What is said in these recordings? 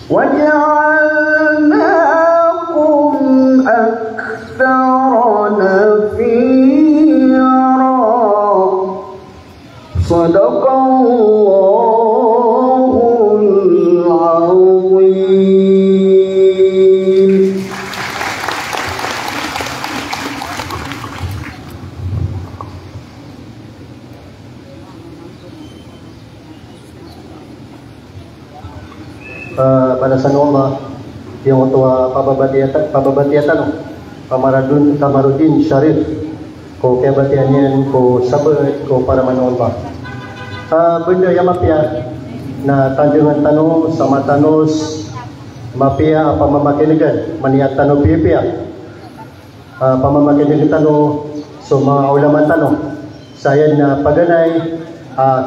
وجعلناكم أكثر نفيرا صدق الله العظيم. Pada sana Allah yang tua pababatiatan Kamarudin Syarif ko kebatiannya ko sabar ko para manolba benda yang mapia na tanjungan tanu sama tanus mapia apa mamakinegan maniat tanu pia pamamakinegan tanu suma ulama tanu saya na paganay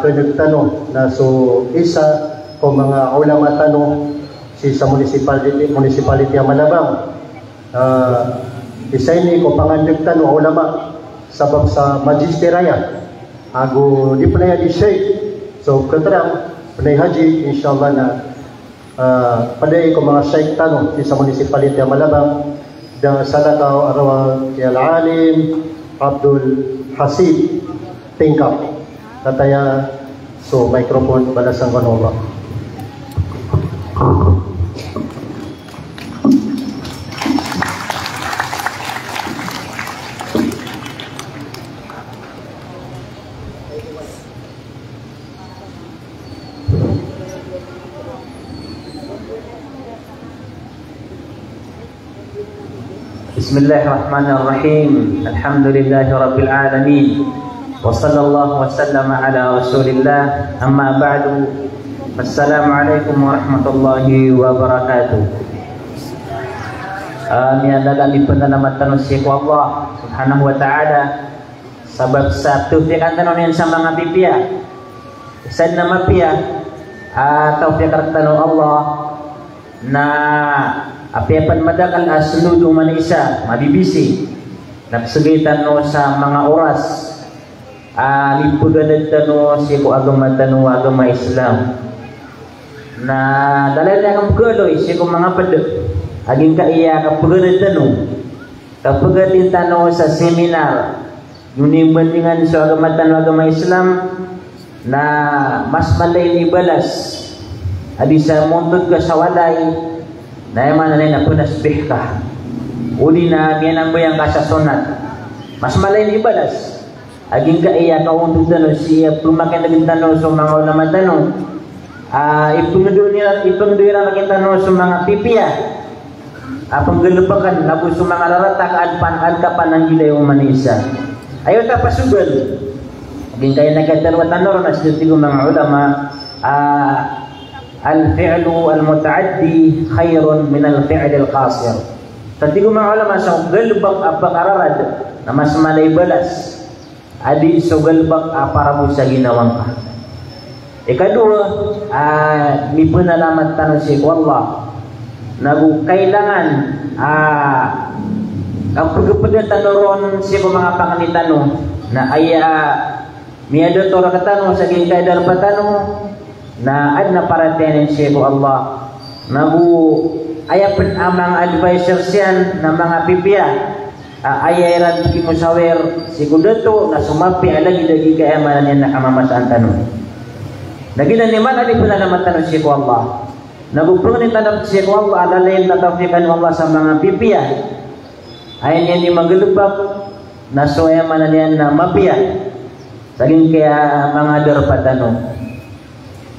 keneg tanu na so isa ko mga ulama tanu si sa municipality ang Malabang isa ini ko pangandag tanu ulama sabab sa magisteraya ago di panay di Sheikh so katerang panay haji insyaallah na paday ko mga Sheikh tanu si sa municipality ang Malabang dan salakaw arawal kay al-alim Abdul Hasib tingkap kataya so microphone balasang kanova. Bismillahirrahmanirrahim. Alhamdulillahi alamin. Wa sallallahu wa sallama ala Rasulillah. Amma ba'du. Assalamualaikum warahmatullahi wabarakatuh. Niadakan di pendalamatan usiku Allah subhanahu wa ta'ala sabab satu fiqan tanunin sama ngapipia san nama pia taufiq tanu Allah na apiapan madakal asludu manisa mabibisi napsegitan no sa mga oras lipugadan tanu siku agama tanu agama Islam na dalay ang pagaloy siku mga pedek aging kaiya kapagadan tanu kapagadan tanu sa seminar yung bandingan sa agama tanu agama Islam na mas malay ibalas adi sa mundod ka sa walay na yaman na punasbih ka uli na biyanang bayang ka sa sunat mas malay ibalas aging kaiya kaundod tanu siya pumakin naging tanu sa mga ulama tanu ipangduira makin tanu sa mga pipiya panggalupakan labu sa mga laratak adpan kapan ng gilay umanisa ayaw ta pasugal aging kaya nagkatarwatan ron as dito mga ulama al-fi'lu al-muta'addi khairun min al-fi'l al-qasir. Tadi mga ulama sa galbak apakararad na mas malay balas adi so galbak para mo sa ginawang ka. Ikadua ni penalaman tanong si Allah nagu kailangan ang pagpagdatan ron si mga panganitanong na aya miado to ra katanong sa gingkaydar patanong na ad na paratenin siya ko Allah nagu ayapan amang advisor siyan na mga pipiya ayaran kimusawer si kudato na sumapi alagi dagi kayaman yan na kamamasaan tanong nagilan ni man ali pala naman tanong siya ko Allah nagu pangin tanong siya ko Allah alalayan na tawfikan Allah sa mga pipiya ayan yan yung magalubak na suyaman yan na mapiya saging kaya mga darpatanong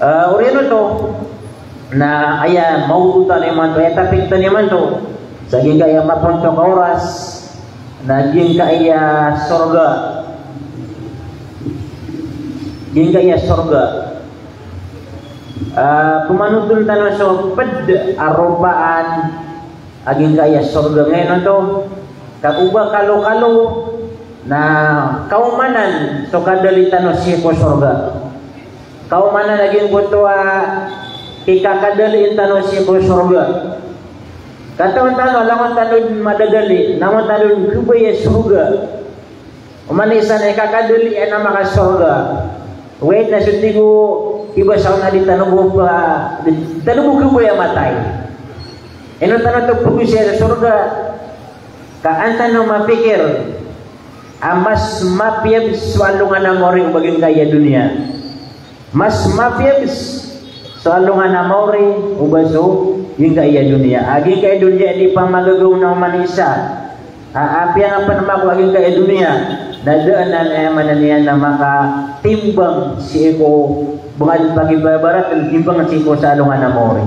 Urino to na aya maututan naman to tapik to naman to saging kaya mapunto ka oras na ging kaya sorga pumanutun tanon so ped arobaan aging kaya sorga ngayon to kakuba kalo-kalo na kaumanan so kadalitan no siya ko sorga kau mana lagi butuh ikakadali intano si ko surga kata tano lawan tano madadali namun tano kubaya surga umanisan ikakadali nama ka surga wait na sutigo iba sa na tanubo ko ya matay. Eno tanong to pugi siya sa surga. Kaanta no mapikir mas mapiyab swalungan na mori baging kaya dunia. Mas mapiyab swalungan na mori ubaso yung kaya dunia. Aging kaya dunia di pa magagaw ng manisa. Api ang panamago aging kaya dunia. Nadaanan ay mananiyan na makatimbang si Eko bungad pagibabarat at timbang si Eko sa alungan na mori.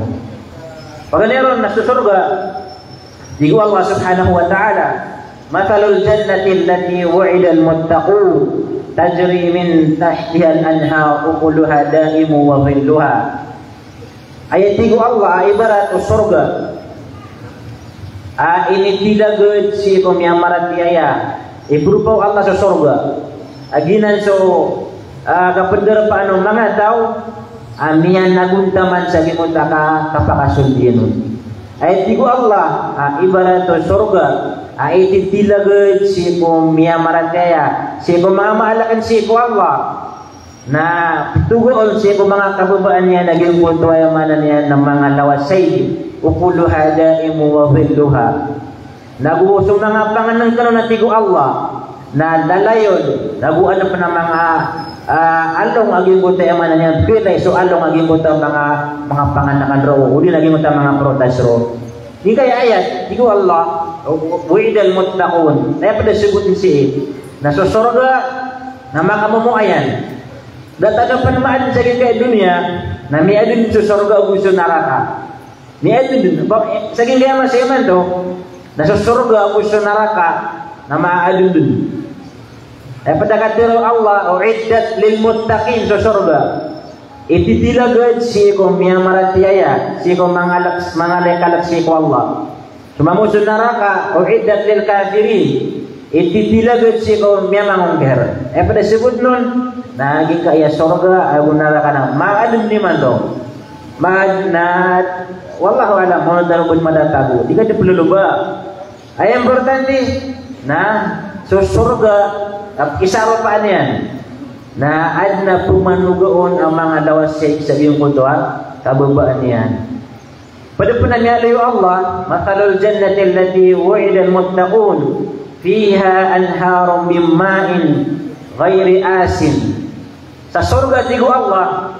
Pagkaniron na sa surga, digo Allah subhanahu wa ta'ala, Mathalul jannati allati wu'ida al-muttaqun tajri min tahtiha al-anhar ukuluha daimu wa dhilluha. Ayat digo Allah ibarat o surga. Ini tilagod si Eko miyamaratiaya. Iberupaw Allah sa surga. Aginan so kapandar paano mga tao amiyan naguntaman sa gimunta ka kapakasundinon. Ay tigo Allah ibarat to surga ititilagot si ko miyamarantaya si ko mamalakan si ko Allah na tugon si ko mga kababaan niya naging punto ay manan niya ng mga lawasay ukuluha daimu wa dhilluha. Nag-uusong na nga panganan ka na tigo Allah na lalayon naguan na pa ng mga along aging buta yung mga niya pilay so along aging buta mga panganakan ro uli lagi buta mga protas ro di kaya ayat tigo Allah wa'idal muttaqun na pada sebutin si na sa surga na makamumuayan datagang panamaan sa kaya dunia na may adun sa surga o gusto naraka may adun sa kaya masyaman to nasa surga o gusto naraka na maadun dun. Pada kata Allah uiddat lil muttaqin sa surga. Ititilagad si ko miyamaratiaya si ko mangalak si ko Allah. Sumamusun neraka uiddat lil kafirin. Ititilagad si ko miyamangungger. Pada sebut nun naging kaya surga ay neraka na maadun ni man do. Na wallahu alam mo darubun madatago. Di ka dipeluluba. Ay importante na so surga isaro pa niyan na ad na pumanugoon ang mga lawas sa iyong kutuan kababaan niyan. Pada po nangyari Allah mathalul jannati allati wu'ida al-muttaqun fiha anharun min ma'in ghairi asin. Sa surga tigo Allah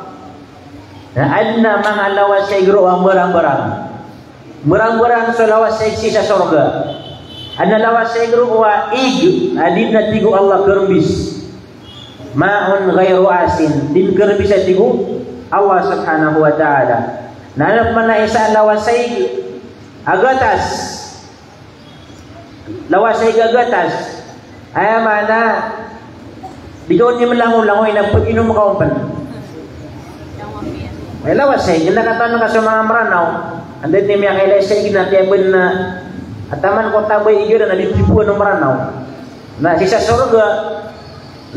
na ad na mga lawas sa igro ang barang-barang sa lawas sa surga. Ana lawas sa igro wa ig adin na tigo Allah kerbis ma'un ghairu asin din kerbis sa tigo Allah subhanahu wa ta'ala nanap man na isa lawas sa ig agatas lawas sa ig agatas ay mana digaw ni malangoy na pag-inom ka umpan ay lawas sa ig nakatanong ka sa mga maranaw andin ni miya kailay sa ig na tiyabon na at taman ko taboy igyo na nalitipuan ng maranaw na sa surga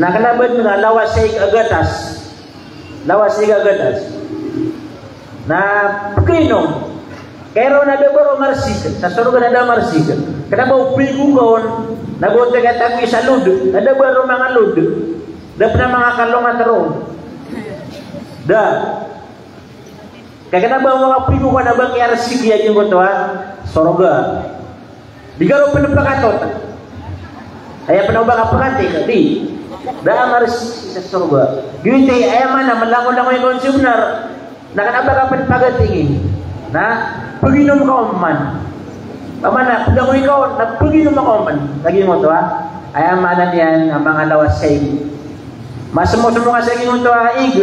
na kalabad nga lawas sa agatas na pagkainom kaya na dabaro marsik sa surga na da marsik kada ba upilgungon nabuti ka tabi sa lud na dabaro mga lud dap na mga kalong at ro da kaya kada ba mga upilgungon na bang yarsik yan yung goto surga digaro pinapakatot. Ay pinapakapakat di. Damar sa surga. Giti ay mana malangon-langon yung consumer. Nakanaba ka pinapagatingin. Na paginom ka man. Pamana pagangoy ka na paginom ka man. Lagi mo to Ay mana niyan ang mga lawas sa iyo. Masumo-sumo ka sa iyo to ig.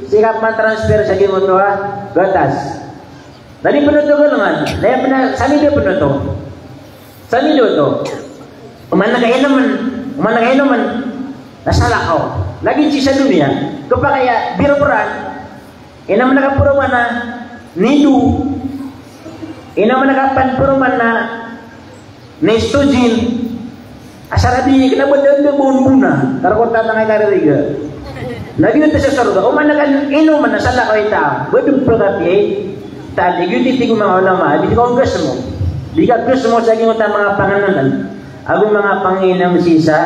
Sikap man transfer sa iyo to gatas. Dali pinatugalangan. Dali sami dia pinato. Sani do uman nakainuman nasalakaw lagi si sa dunia kapag biroperan inaman nakapuruman na nidu inaman nakapanpuruman na nestojin asarabi kinabot na buon-buna karakot tatangay kaririga lagi nito sa surga uman nakainuman nasalakaw ita badong pagkapi tali yun titigong mga ulama di ko ang gusto mo di ka gusto mo sa mga pangananan agong mga panginam sa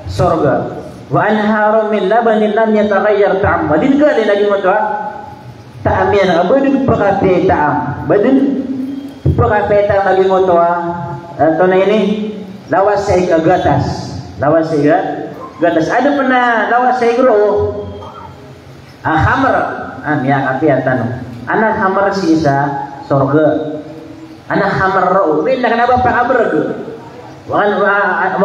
surga wa anharum min labanin lam yataghayyar ta'am din ka din lagi mo to Taam yan, badun pagkape taam. Badun pagkape taam lagi mo to ito na ini, lawas sa gatas. Lawas sa gatas. Ada pernah lawas sa igro, hamar. Miyak api tanong. Anak hamar si isa, sorga. Anak hamar ro. Rin na kanaba pa abrag. Wa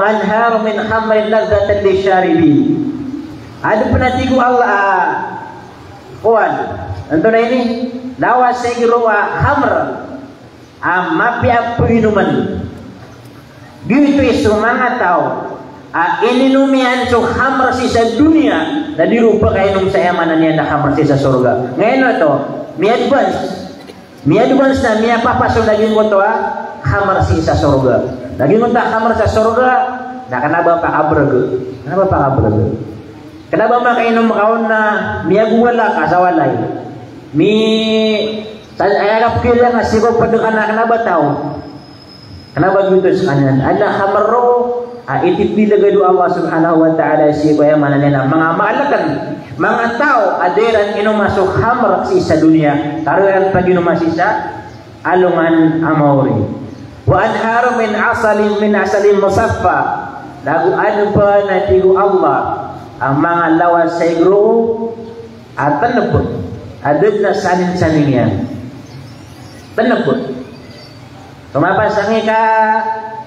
anharu min khamrin ladzatan lisyaribin. Ada pernah tigu Allah kuan. Ito na ini, lawas sa igro hamar. Mapi apa minuman. Gitu isu mga tao. Ininumian so hamar sa dunia na di rupa kainom sa yamanan niya na hamar sa surga. Ngayon ito, may advance na may papasok naging mo ito hamar sa surga. Naging mo ito hamar sa surga na kanaba pa kabrag. Kanaba makainom kaon na may aguwala ka sa walay. Ayagap kila nga siguro padukan na kanaba tao. Kanaba gitu sa kanan. Ala hamar ro itipila gado Allah subhanahu wa ta'ala si kaya mananena mga maalakan mga tao aderan inumasok hamar sa dunia karuan pag inumasi sa alungan amawri wa anharu min asalin musaffa lagu ano pa na tigo Allah ang mga lawas sa igro at tanapot adod na sanin-sanin yan tanapot tumapasang ka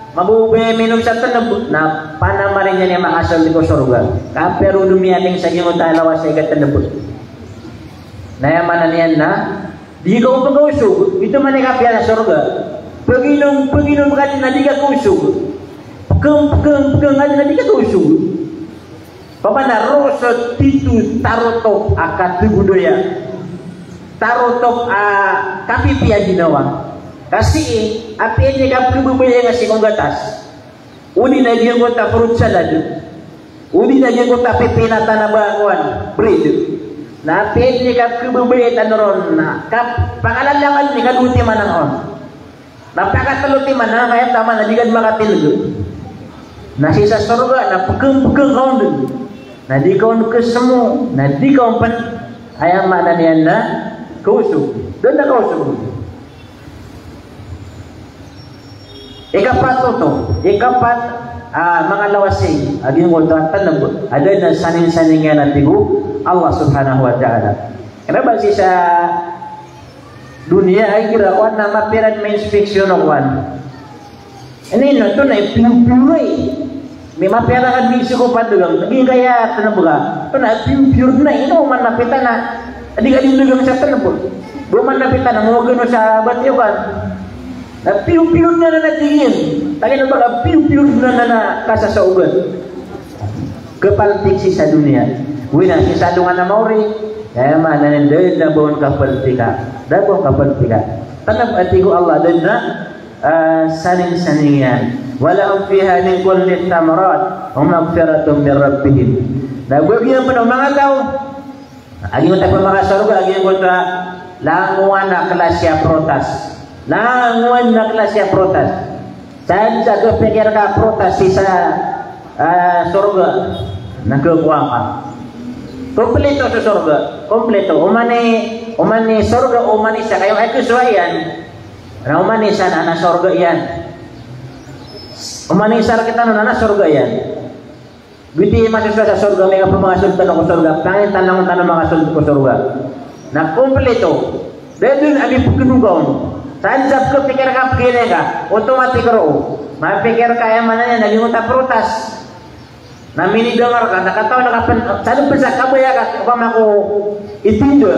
mabube minum sa tanabot na panamarin niya niya makasal di ko surga. Pero lumiyating sa gingo talawas sa ikat tanabot. Nayamanan niyan na di ka upag-usog. Ito man ikapya na surga. Pag-inom ka na di ka kusog. Pagkang na di ka kusog. Pamana rosot titu tarotop akatugudoya. Tarotop kapipiya ginawa. Kasi api niya ka pribubaya nga si kong gatas. Uni na diyan ko ta fruit salad. Uni na diyan ko ta pipinata na bakuan. Bread. Na api niya ka pribubaya tanoron na. Pangalalangan ni kaluti manangon. Napakataluti man kaya tama na digad makatilgo. Na si sa surga na pagkang kaon dun. Na di kaon kesemu. Na di kaon pan. Ayang mana niyan na kausog. Doon na kausog. Ikapat mga lawasing aging mo tanabot ada na saning-saningan na tigo Allah subhanahu wa ta'ala. Kenapa sih sa dunia ay kira kuan na mapiran main fiction of one. Ini no to na pure. May mapiran kan misi ko padugang naging kaya tanabuga. To na pure na ino man napitan na adig dugang sa tanabot. Buman napitan na mo gano sa batyo kan. Na piu-piu na natingin. Tangin na baga piu-piu na kasa sa ugat. Kepaltik sa dunia. Wina si sadungan na mauri. Kaya mananandad na buon kapaltika. Dabong kapaltika. Tanap atigo Allah dan na saning-saningan. Walahum fiha min kulli thamarat wa maghfiratun min rabbihim. Nagwagyan pa ng mga tao. Agi mo tayo mga saruga. Agi mo tayo languan na klasya protas. Languan na klasya protas. Saan sa kepikir ka protas sa surga nagkukuha ka. Kompleto sa surga. Kompleto. Umani surga, umani sa kayo ay kuswayan. Na umani sa na surga yan. Umani sa kita na surga yan. Biti masuk sa surga, may kapamasod tanong ko surga. Tangin tanong makasod ko surga. Na kompleto. Dahil dun abi pagkinugaon. Saan sa pikir ka pikir ka, otomatik ro. Mapikir ka yang mana niya naging uta protas. Na minidengar ka, nakatawa nakapan, saan pa sa kabaya ka, upama ko itindo.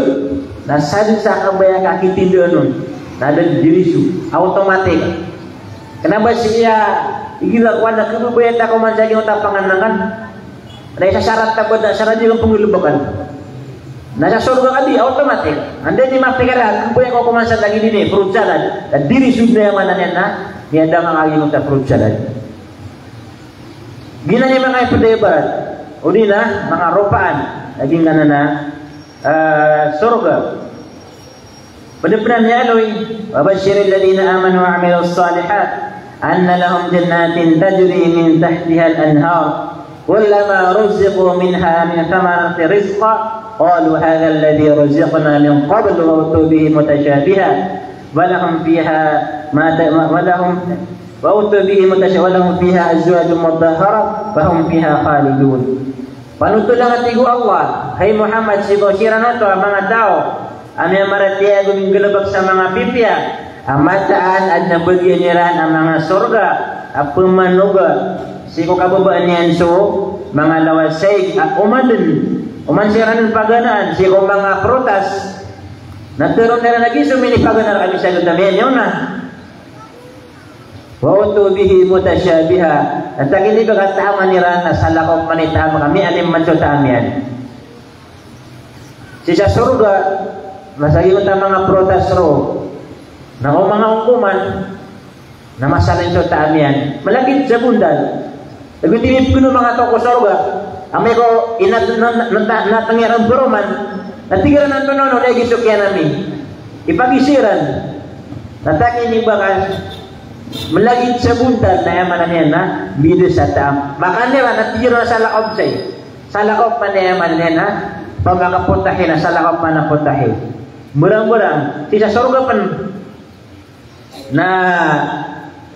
Na saan sa kabaya ka itindo nun. Na ada dirisu, otomatik. Kenapa siya igila kuan na kabaya ta ko man sa uta panganangan. Dahil sa syarat tabod na syarat yung pangulubakan. Nasa surga ka di, automatic. Anda di mapikiraan, kung po yung kukumansan lagi din fruit salad. Dan diri sudna yung manan yan na, niya ang aging ng fruit salad. Gina niya mga ipadebat. O di na, mga ropaan. Laging ka na surga. Padapunan niya aloy, wabashirin ladina amanu wa amilu salihat, anna lahum jannatin tajri min tahtiha al-anhar, kullama ruziqu minha min thamarati rizqa, qalu hadha alladhi ruziqna min qabl wa utu bihi mutasyabiha wa lahum fiha wa utu bihi mutasyabiha wa lahum fiha azwajun mutahhara fa hum fiha khalidun. Panutulang atigo Allah, hay Muhammad sigo sirana to ang mga tao, amya maratia guming galabag sa mga pipya, amataan at nabagyan niran ang mga surga, at pumanuga, sigo kababaan niyan so, mga lawasay, at uman siranan paganaan, sigo mga prutas, naturon na lagi sumini paganaan kami sa gutamian yun na. Wa utu bihi mutasyabiha. At ini berkata maniran na salakop manita kami alim mansuta amian. Sisa surga masagi uta mga protas ro. Na mga ungkuman na masalin sa amian. Malagit sa bundal. Nagutinip ko ng mga toko surga. Amay ko natangirang buroman. Natigiran ang tunono na igisukyan namin. Ipagisiran. Natakin yung bakas. Melagit sa buntal na yaman niya na bido sa taam. Makanya ba natiro sa lakob say. Sa lakob pa na yaman niya na pagkakapuntahin na sa lakob pa na puntahin. Murang-murang sa surga pan na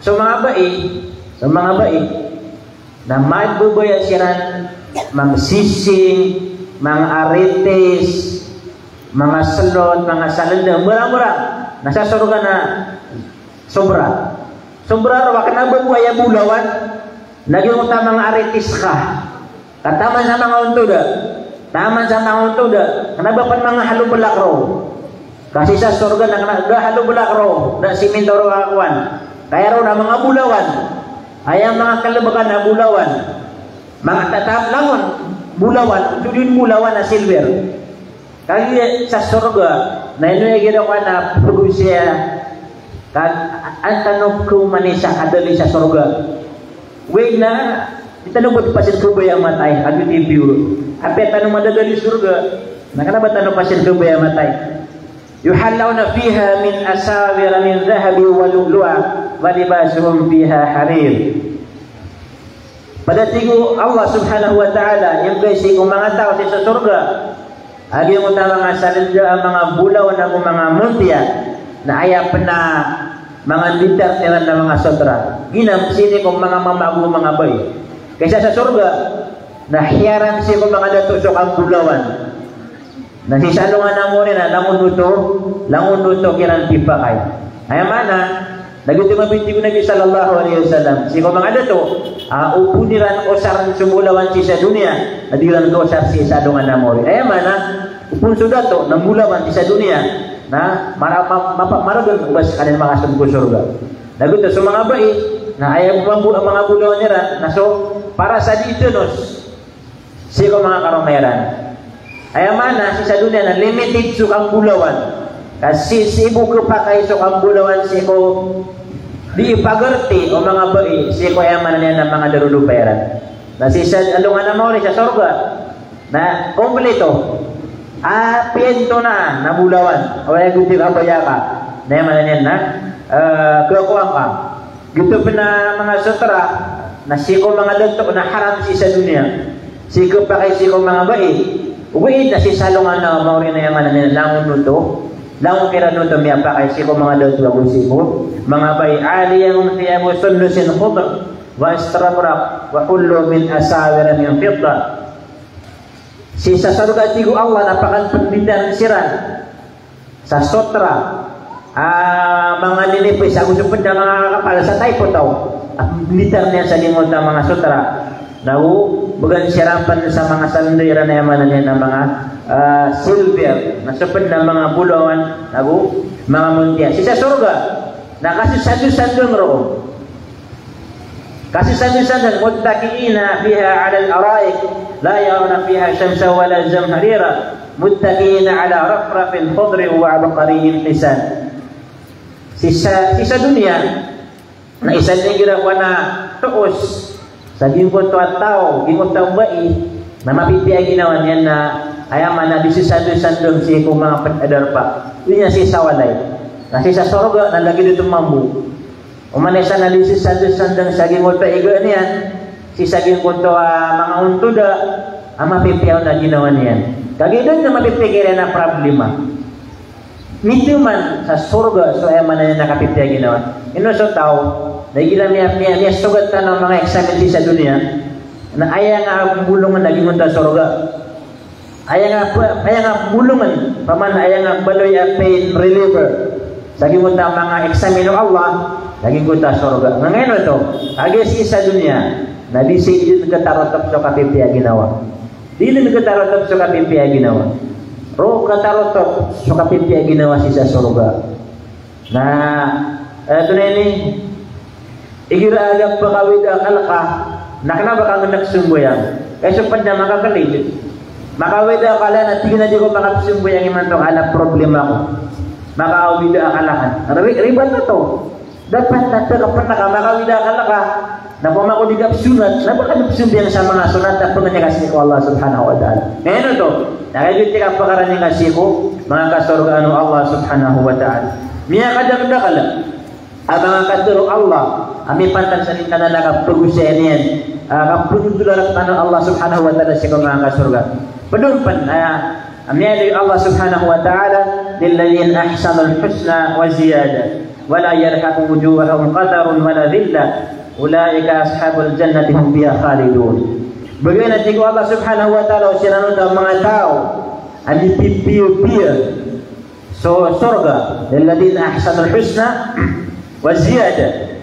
sa mga bai na magbubaya siran mga sising, mga arites, mga salon, mga salanda, murang-murang nasa surga na sobra. Sobra raw kanang buaya bulawan naging uta mga aritis ka. Kataman sa mga untuda. Taman sa mga untuda. Kanaba pan mga halubulak raw. Kasi sa surga na halubulak raw na simento raw akuan. Kaya raw na mga bulawan. Ay ang mga kalabagan na bulawan. Mga tatap langon bulawan, tudin bulawan na silver. Kaya sa surga na ino ay ginawa na pagusya kag antanong ko manisa adali sa surga. Wait na itanong pasin ko ba matay adu tibiu. Ape tanong madadali surga. Nakana ba tanong pasin ko ba matay? Yuhallawna fiha min asawir min dhahabi wa lu'lu'a wa libasuhum fiha harir. Pada tigo Allah Subhanahu wa taala yang guys kung mga tao sa surga. Agi mo ta mga salida mga bulaw na mga muntia na aya na mga litar nila na mga sotra. Ginam sini kong mga mamago mga bay. Kaysa sa surga, nahiyaran siya kong mga datusok ang bulawan. Nasisalungan na mo rin na langunuto kiran tipakay. Ay mana, nagitumabinti ko Nabi sallallahu alaihi wasallam. Siya kong mga dato, upuniran o saran sumulawan siya sa dunia, nadiran ko sa salungan na mo rin. Ay mana, upun sudato, namulawan siya sa dunia, na maragon ubas kanin mga sumgo surga. Naguto sa mga bai na ayaw mga bulawan nila na so para sa dito nos siko mga karomeran. Ayaw mana si sa dunia na limited sukang bulawan. Kasi sibo ko pa kay sukang bulawan siko di pagerti o mga bai siko ayaw mana niya ng mga daruluperan. Na si sa alungan na mo sa surga na kompleto. Piento na bulawan. O ay guti ka bayaka. Na yaman na yan na kakuha ka. Gito pa na mga sutra na siko mga dagto na haram si sa dunia. Siko pa kay siko mga bai. Uwi na si salungan na mauri na yaman na yan. Langon nuto. Langon kira nuto miya pa kay siko mga dagto ako siko. Mga bai aliyang tiyamu sunnusin khudr wa istramrak wa kullu min asawiran yung fidda. Si sa surga tigo Allah napakan pendidikan siran sa sotra mga nilipis ako supad na mga kapal sa taypo tao at pendidikan niya sa limot ng mga sotra nahu bagan sirampan sa mga sandira na yaman niya ng mga silver na supad na mga bulawan nahu mga muntia. Si sa surga na kasi sadu-sadong roon kasi sadu-sadong muttakiina fiha ala al-araik لا يرون فيها شمسا ولا زمهريرا متكئين على رفرف خضر وعبقري حسان. Sisa dunia na isa nigira ko na tuos sa gingot to at tao gingot tao bai na mapipiyay ginawa niyan na ayaman na bisisado-sandong si kung mga panadar pa yun niya si sawalay na si sa sorga na lagi dito mambu umanesa na bisisado-sandong sa gingot pa iga niyan si saging kunto mga untuda ang mapipiyaw na ginawa niyan. Kagi doon na mapipigilan na problema. Nito man sa surga, so ay man na nakapipigyan ginawa. Ino so tao, nagila niya sugat na ng mga examen sa dunia, na ayaw nga bulungan naging unta surga. Ayaw nga bulungan, paman ayaw nga baloy a pain reliever. Sa gimunta mga examen ng Allah, naging unta surga. Ngayon ito, agis sa dunia, na di siya nagkatarotap sa kapipigyan ginawa. Di na nagkatarotap sa kapipigyan ginawa. Ro katarotap sa kapipigyan ginawa siya sa surga. Na ito na ini, igiraagap pakawid ang alaka, nakanaba kang nagsumboyang. Kaya pad na makakalig, makawid ang akala na tingin na di ko makapsumboyang iman itong anak problema ko. Makawid ang alakan. Riban na to. Dapat na ito, dapat na ka, makawid ang alaka, na pumako di kapsunat, na baka napsumboyang sa mga sunat na punanya kasi ko Allah subhanahu wa ta'ala. Ngayon ito, nakagiti ka pakarani kasi ko, mga kasurgaan ng Allah subhanahu wa ta'ala. Miya kadagdakala, ang mga kaduro Allah, ami pantan sa nita na nakapagusya niyan, kapagdularak tanong Allah subhanahu wa ta'ala siya kong mga kasurga. Padumpan, ami Allah subhanahu wa ta'ala, lilladhin ahsanul husna wa ziyada, wala yarhaku wujuhahum qatarun wala dhilla, ulaika ashabul jannati hum biha khalidun. Bagaimana jika Allah subhanahu wa ta'ala sinanong ang mga tao, ang pipiyo-piyo, so surga, lilladhin ahsanul husna wa ziyada.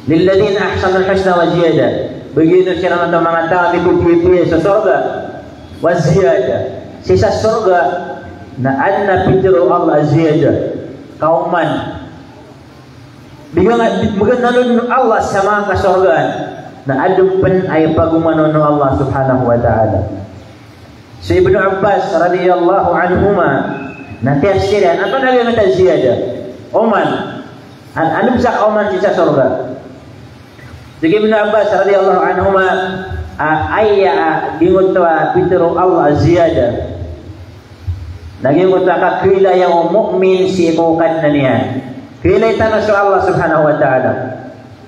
Lilladhin ahsanul husna wa ziyada. Begitu sila ng mga tao pipiyo sa surga wa ziyada. Sisa surga na anna pitiro Allah ziyada. Kauman. Bigyan Allah sa mga kasurgaan na adumpan ay pagumano ng Allah subhanahu wa ta'ala. Si Ibnu Abbas radhiyallahu anhuma na tafsiran apa na mata ziyada. Oman anum sa oman sa surga. Jadi Ibnu Abbas radhiyallahu anhuma ayya dimutwa pitro Allah ziyada. Naging mutaka kila yang mukmin si bukan nanian. Kila tanah su Allah subhanahu wa ta'ala.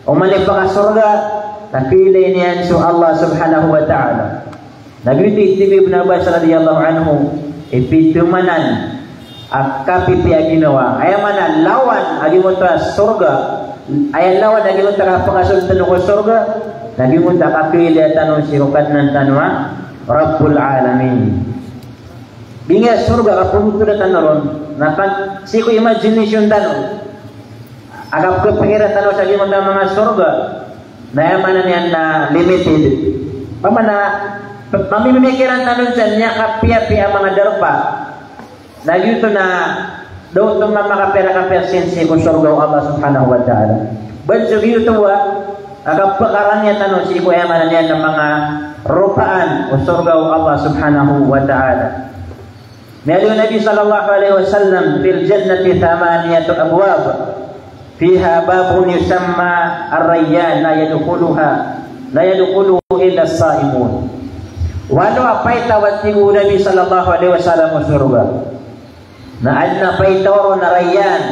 Oman ipaka surga nakila niyan su Allah subhanahu wa ta'ala. Nagriti Ibnu Abbas radhiyallahu anhu ipitumanan akapipiya ginawa. Ayaw man lawan agimunta surga. Ayaw lawan agimunta kapakasunod tanong ko surga. Nagimunta kapili tanong sirukat ng tanwa Rabbul Alamin. Binga surga kapunto na tanong napan siku imagination tanong. Agap kepengira tanong sa agimunta mga surga. Nayamanan yan na limited. Pamana mamimikiran tanong sa niya kapia-pia mga darpa. Nagyuto na daw itong makapera ka persensi kung surga Allah subhanahu wa ta'ala. Banso gyuto agapakaran niya tanong si kuyaman niya ng mga rupaan o surga Allah subhanahu wa ta'ala. Meron Nabi sallallahu alaihi wasallam fil jannati thamaniyatu abwab fiha babun yusamma ar-rayyan la yadkhuluhu illa as-saimun. Walau apa itawatigu Nabi sallallahu alaihi wasallam surga. Na adna paitoro na Rayyan.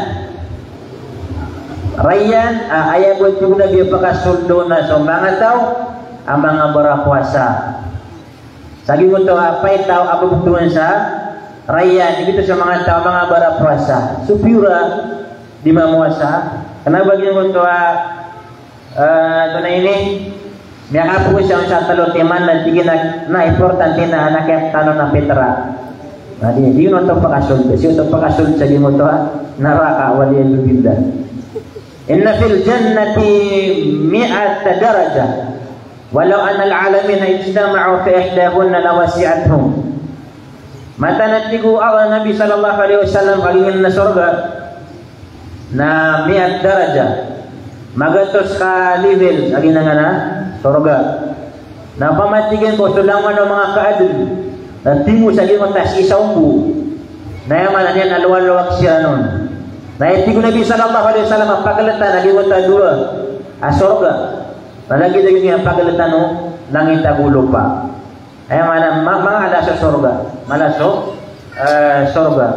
Rayyan ayah buat tigu Nabi pakasuldo na so mga tao ang mga berpuasa. Sabi mo to apa itaw apa buktuan sa Rayyan dito sa mga tao mga berpuasa. Supira di mamuasa. Kenapa bagi mo to ito na ini Miyaka po siya sa talotiman na tigin na importante na anak yung tanong na Petra. Di yun ito pakasulta. Siya ito pakasulta sa gimo ito naraka wali yung lubinda. Inna fil jannati mi'at daraja. Walau anal alamin na ijtama'u fi ihdahunna lawasi'athum. Mata natigo Allah Nabi sallallahu alaihi wasallam kalingin na surga na mi'at daraja. Magatos ka level lagi na nga na surga. Na pamatigan ko sulangan ng mga kaadil na timo sa limang tas isang bu na yaman na yan aluwag siya nun na itigo Nabi sallallahu alaihi wasallam ang pagalatan naging dua surga nalagi na yun yung pagalatan no langit agulo pa ayaman mga alaso surga malaso surga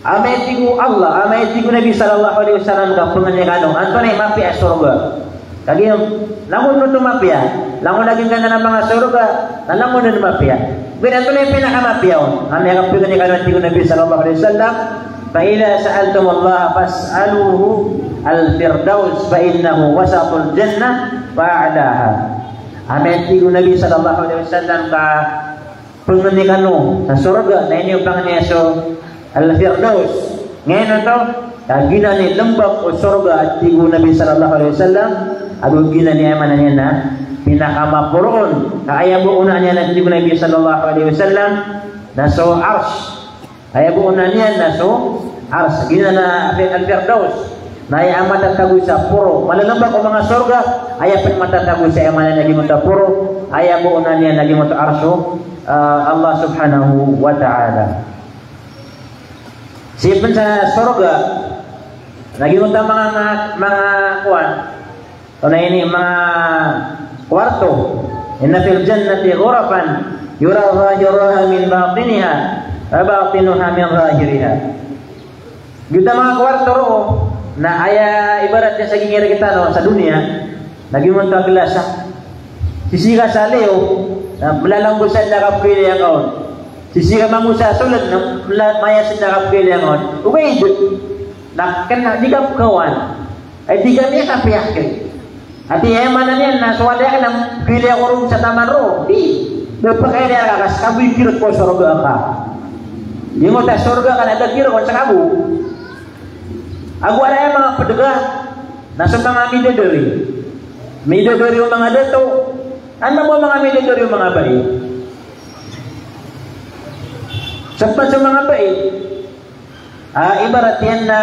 ametigo Allah ametigo Nabi sallallahu alaihi wasallam kapungan niya kanong anto na mapi surga lagi langon no mapia langon lagi ganda ng mga surga langon no mapia Ganito na yung pinakamapiyaw. Ang nakapiyaw ni kanati ko Nabi sallallahu alaihi wasallam, فَإِذَا سَأَلْتُمُ اللَّهَ فَاسْأَلُوهُ الْفِرْدَوْسَ فَإِنَّهُ وَسَطُ الْجَنَّةِ وَأَعْلَاهَا. Amin tigo Nabi sallallahu alaihi wasallam ka pagmanikano sa surga na inyo pang niyaso al-Firdaus. Ngayon ito, gina ni lembab o surga at tigo Nabi sallallahu alaihi wasallam ado gina ni man niya na pinakamapuron. Kaya buo na niya na tigo Nabi sallallahu alaihi wasallam na so arsh. Kaya buo na niya na so arsh gina na al-Firdaus. Na ay ang matatago sa puro. Malalambak o mga surga, ay ang matatago sa ang naging mga puro, ay ang buo na niya naging mga arso, Allah subhanahu wa ta'ala. Sipin sa surga, naging mga kuwan, o na ini mga kwarto, inna fil jannati ghurafan, yura zahiraha min batiniha, wa batinuha min zahiriha. Kita mga kwarto ro, na aya ibaratnya sa gingira kita no, sa dunia naging mga glasa sisi ka sa leo na malalanggusan na kapili ang kaon sisi ka mangusa sulat na mayasin na kapili ang kaon okay na kena di ka kawan ay di kami kapiyakin at iyaman na niyan na suwala ka ng pili ang urong sa taman ro di napakaya niya kakas kabuy kirot ko surga ka di mo ta surga ka na kirot ko sa kabu. Aku ada yang mga pedegah nasa mga midodori yung mga dato. Ano mo mga midodori yung mga bayi? Sampai sa mga bayi, ibarat yan na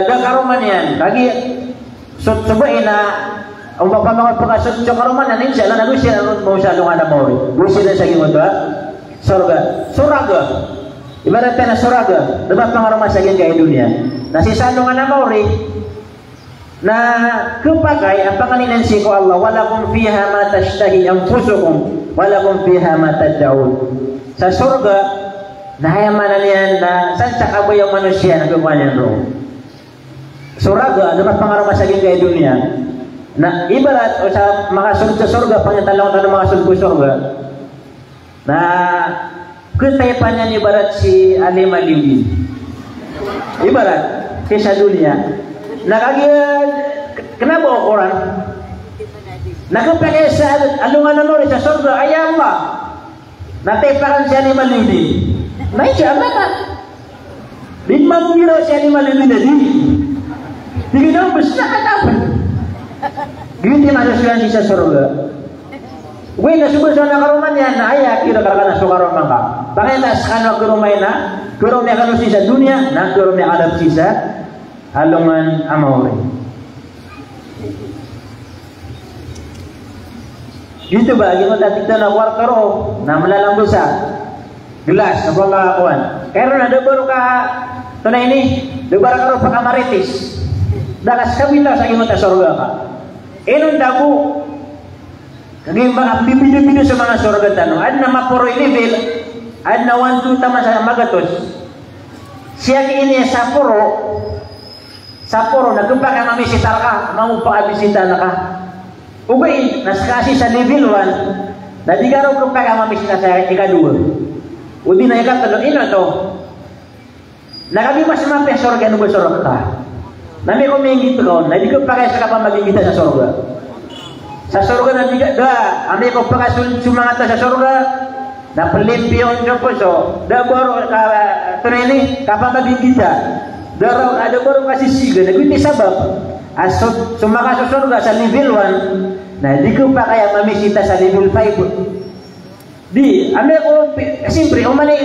dakaruman yan. Lagi subayin na ang mga pagkasot sa karuman na ninsya na nagusya na mo sa lungan na mori. Gusya na sa gimod ba? Suraga. Ibaratnya na suraga, dapat pangarama sa gaya dunia. Na si salungan na mauri, na kepakai ang panganinansi ko Allah, walakum fiha ma tashtahi anfusukum, walakum fiha ma tad'un. Sa surga, nahayamanan yan na saan sa kaboy ang manusia na gumawa roh. Suraga, dapat pangarama sa gaya dunia. Na ibarat o sa mga sulod sa surga, panyatalong ng mga sulod sa surga, na ketaipannya ibarat si alim alimin ibarat kisah dunia nah kagian kenapa orang nah kepakai sa alungan nori sa surga ay Allah nah taipakan si alim alimin nah siya mana limang biro si alim alimin na di daw besar katapan gini manusia sa surga. Gue na subuh sana karuman yan na ayah kira karena suka rumah ka. Bangay na sakano kerumay na kerumay kanu sisa dunia na kerumay adab sisa alungan amawri. Gitu ba gino dati kita na wartaro na malalang sa gelas na buang kakakuan. Kaya na baru ka tunay ini debar karo pakamaritis. Dakas kabita sa gino ta surga ka. Inon daku kaging mga bibili-bili sa mga surga tanong ad na mapuro level ad na 1-2 tama sa magatos siya ini sapuro nagkumpa ka mamisitar ka mamupakabisita na ka ubay naskasi sa level 1 na di ka raw kumpa ka mamisita sa ika-2 udi na ika-3 ino to nakabimas mapya surga nung surga ka nami kumingit ko na di kumpa ka sa kapamagigita sa surga. Sa surga na tiga ami ko pagasul sumangat sa surga na pelimpion nyo po so da baru tunay kapag magigita daraw ada baru kasih siga na kuti sabab asot sumangat sa surga sa level 1 na di ko pa kaya mamisita sa level 5 di ami ko siyempre umani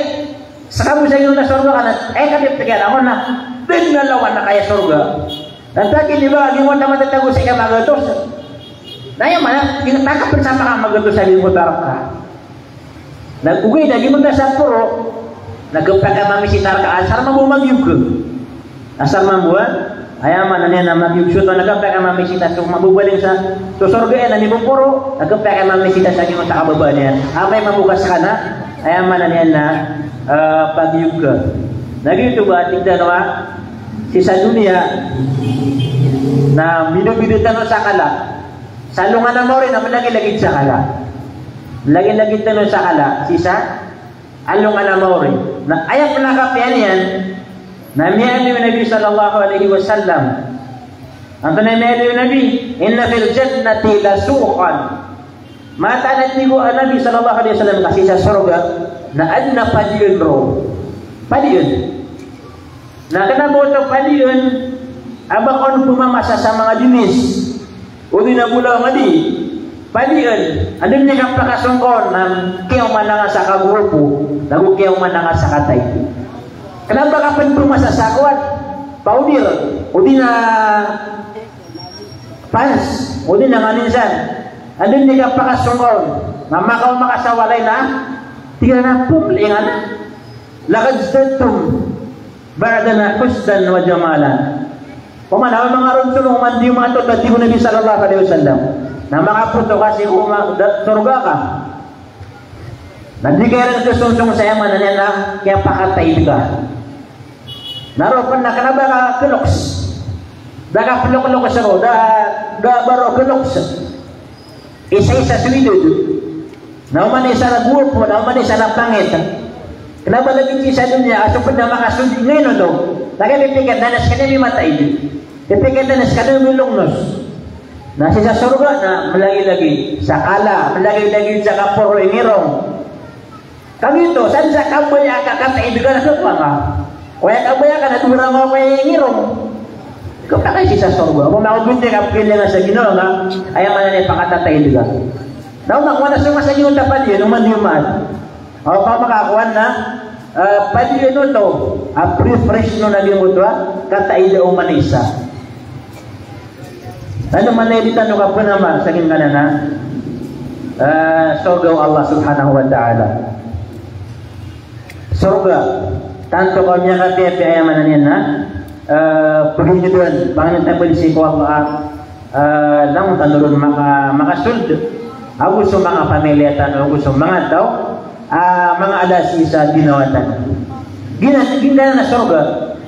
sa kamu sa iyo na surga kana kami pigan ako na din na lawan na kaya surga nanti di ba giwan na matatago sa kamagatos. Nah yang mana kita tangkap bersama kan magato sa ilmu taraka. Nagugay na gimana sa puro. Nagpaka mamisitar ka asar mabumagyug ka. Asar mabuan ayaman na magyug suto nagpaka mamisitar so mabubaling sa surga na ni puro nagpaka mamisitar sa gimana sa kababa niya. Amay mabukas ka na ayaman na pagyug ka. Nagito ba tignan wa sisa dunia na bidu-bidu tanong sa kala salungan na mo rin na malagi-lagid sa kala lagi-lagi tanong sa kala, sisa, along alamawri. Na ayaw pinakapian yan, na miyali yung Nabi sallallahu alaihi wasallam. Ang panamiyali yung Nabi, inna fil jannati lasuqan. Matanat ni ko ang Nabi sallallahu alaihi wasallam kasi sa surga, na adna padiyon bro. Padiyon. Na kanaboto padiyon, abang on pumamasa sa mga dinis. Uli na bulaw nga di. Padiyon, adun niya kang pakasungkon na kiyaw man nga sa kagrupo, lagu kiyaw man nga sa katay. Kenapa kapan pumasa sa kuat? Paudir, uli na pans, uli na nganinsan. Adun niya kang pakasungkon, na makaw makasawalay na, tingnan na pumlingan na. Lakad statum, ba'dana husdan wa jamalan. Pumanaw mga runsulong mandi mga ito dati ko Nabi sallallahu alaihi wasallam na mga puto kasi surga ka. Nanti kaya rin susungsung sa yaman na niya kaya pakatay ka. Naroon na kanaba ka kiloks. Da ka pilok-pilok sa ro. Da baro kiloks. Isa-isa suwidod. Nauman isa na guwapo, nauman isa na pangit. Kenapa lagi kisah dunia? Asal pernah makasud ngayon do. Lagi dipikir nanas kanya mata ini. Dipikir nanas kanya milungnos. Nah sisa surga na melagi-lagi sakala, melagi-lagi sa kaporo ingirong. Kami itu san sa kabaya ka kata ibigan sa mga. Kaya kabaya ka na turang mo kay ingirong. Kung kay sisa surga, kung maubunti ka pili nga sa Ginoo nga ay man ni pakatatay diga. Daw nakuha na sa Ginoo tapad yun, uman. O pa makakuan na pwede yun ito pre-fresh no naging muto kata ida o manisa ano man na editan no kapwa naman sa akin kanan na surga Allah subhanahu wa ta'ala surga tanto kau niya katiyapi ayaman na niyan na pergi nyo doon bangin tayo si ko Allah lang tanurun makasuld ako gusto mga pamilya tanong gusto mga tao mga alasi sa ginawatan. Gina na surga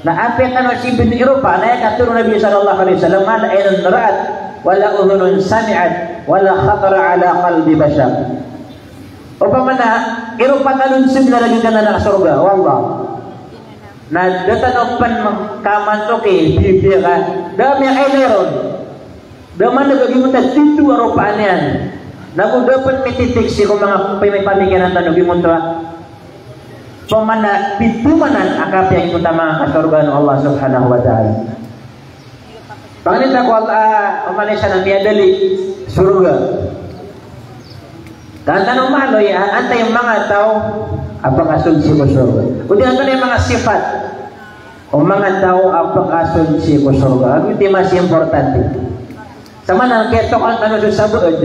na apit ano si bin Europa na katulong Nabi sallallahu alaihi wasallam la aynun ra'at wala udhunun sami'at wala khatara ala qalbi bashar. Upama na Europa talun sibla lagi kana na surga wallah. Na datan pan kamantoke bibira dami ay meron. Daman nagagimutan dito Europa niyan. Naku dapat mititik si kung mga pamikiran tanong gimunto pamana pitumanan akap yang kita mga kasurgan Allah subhanahu wa ta'ala. Panganita ko umalisa ng miyadali surga. Tantanong maloy antay yung mga tao apakasunsi ko surga. Kundi ang yung mga sifat o mga tao apakasunsi ko surga. Ang iti mas importante. Sama nang ketok ang tanong sa buod.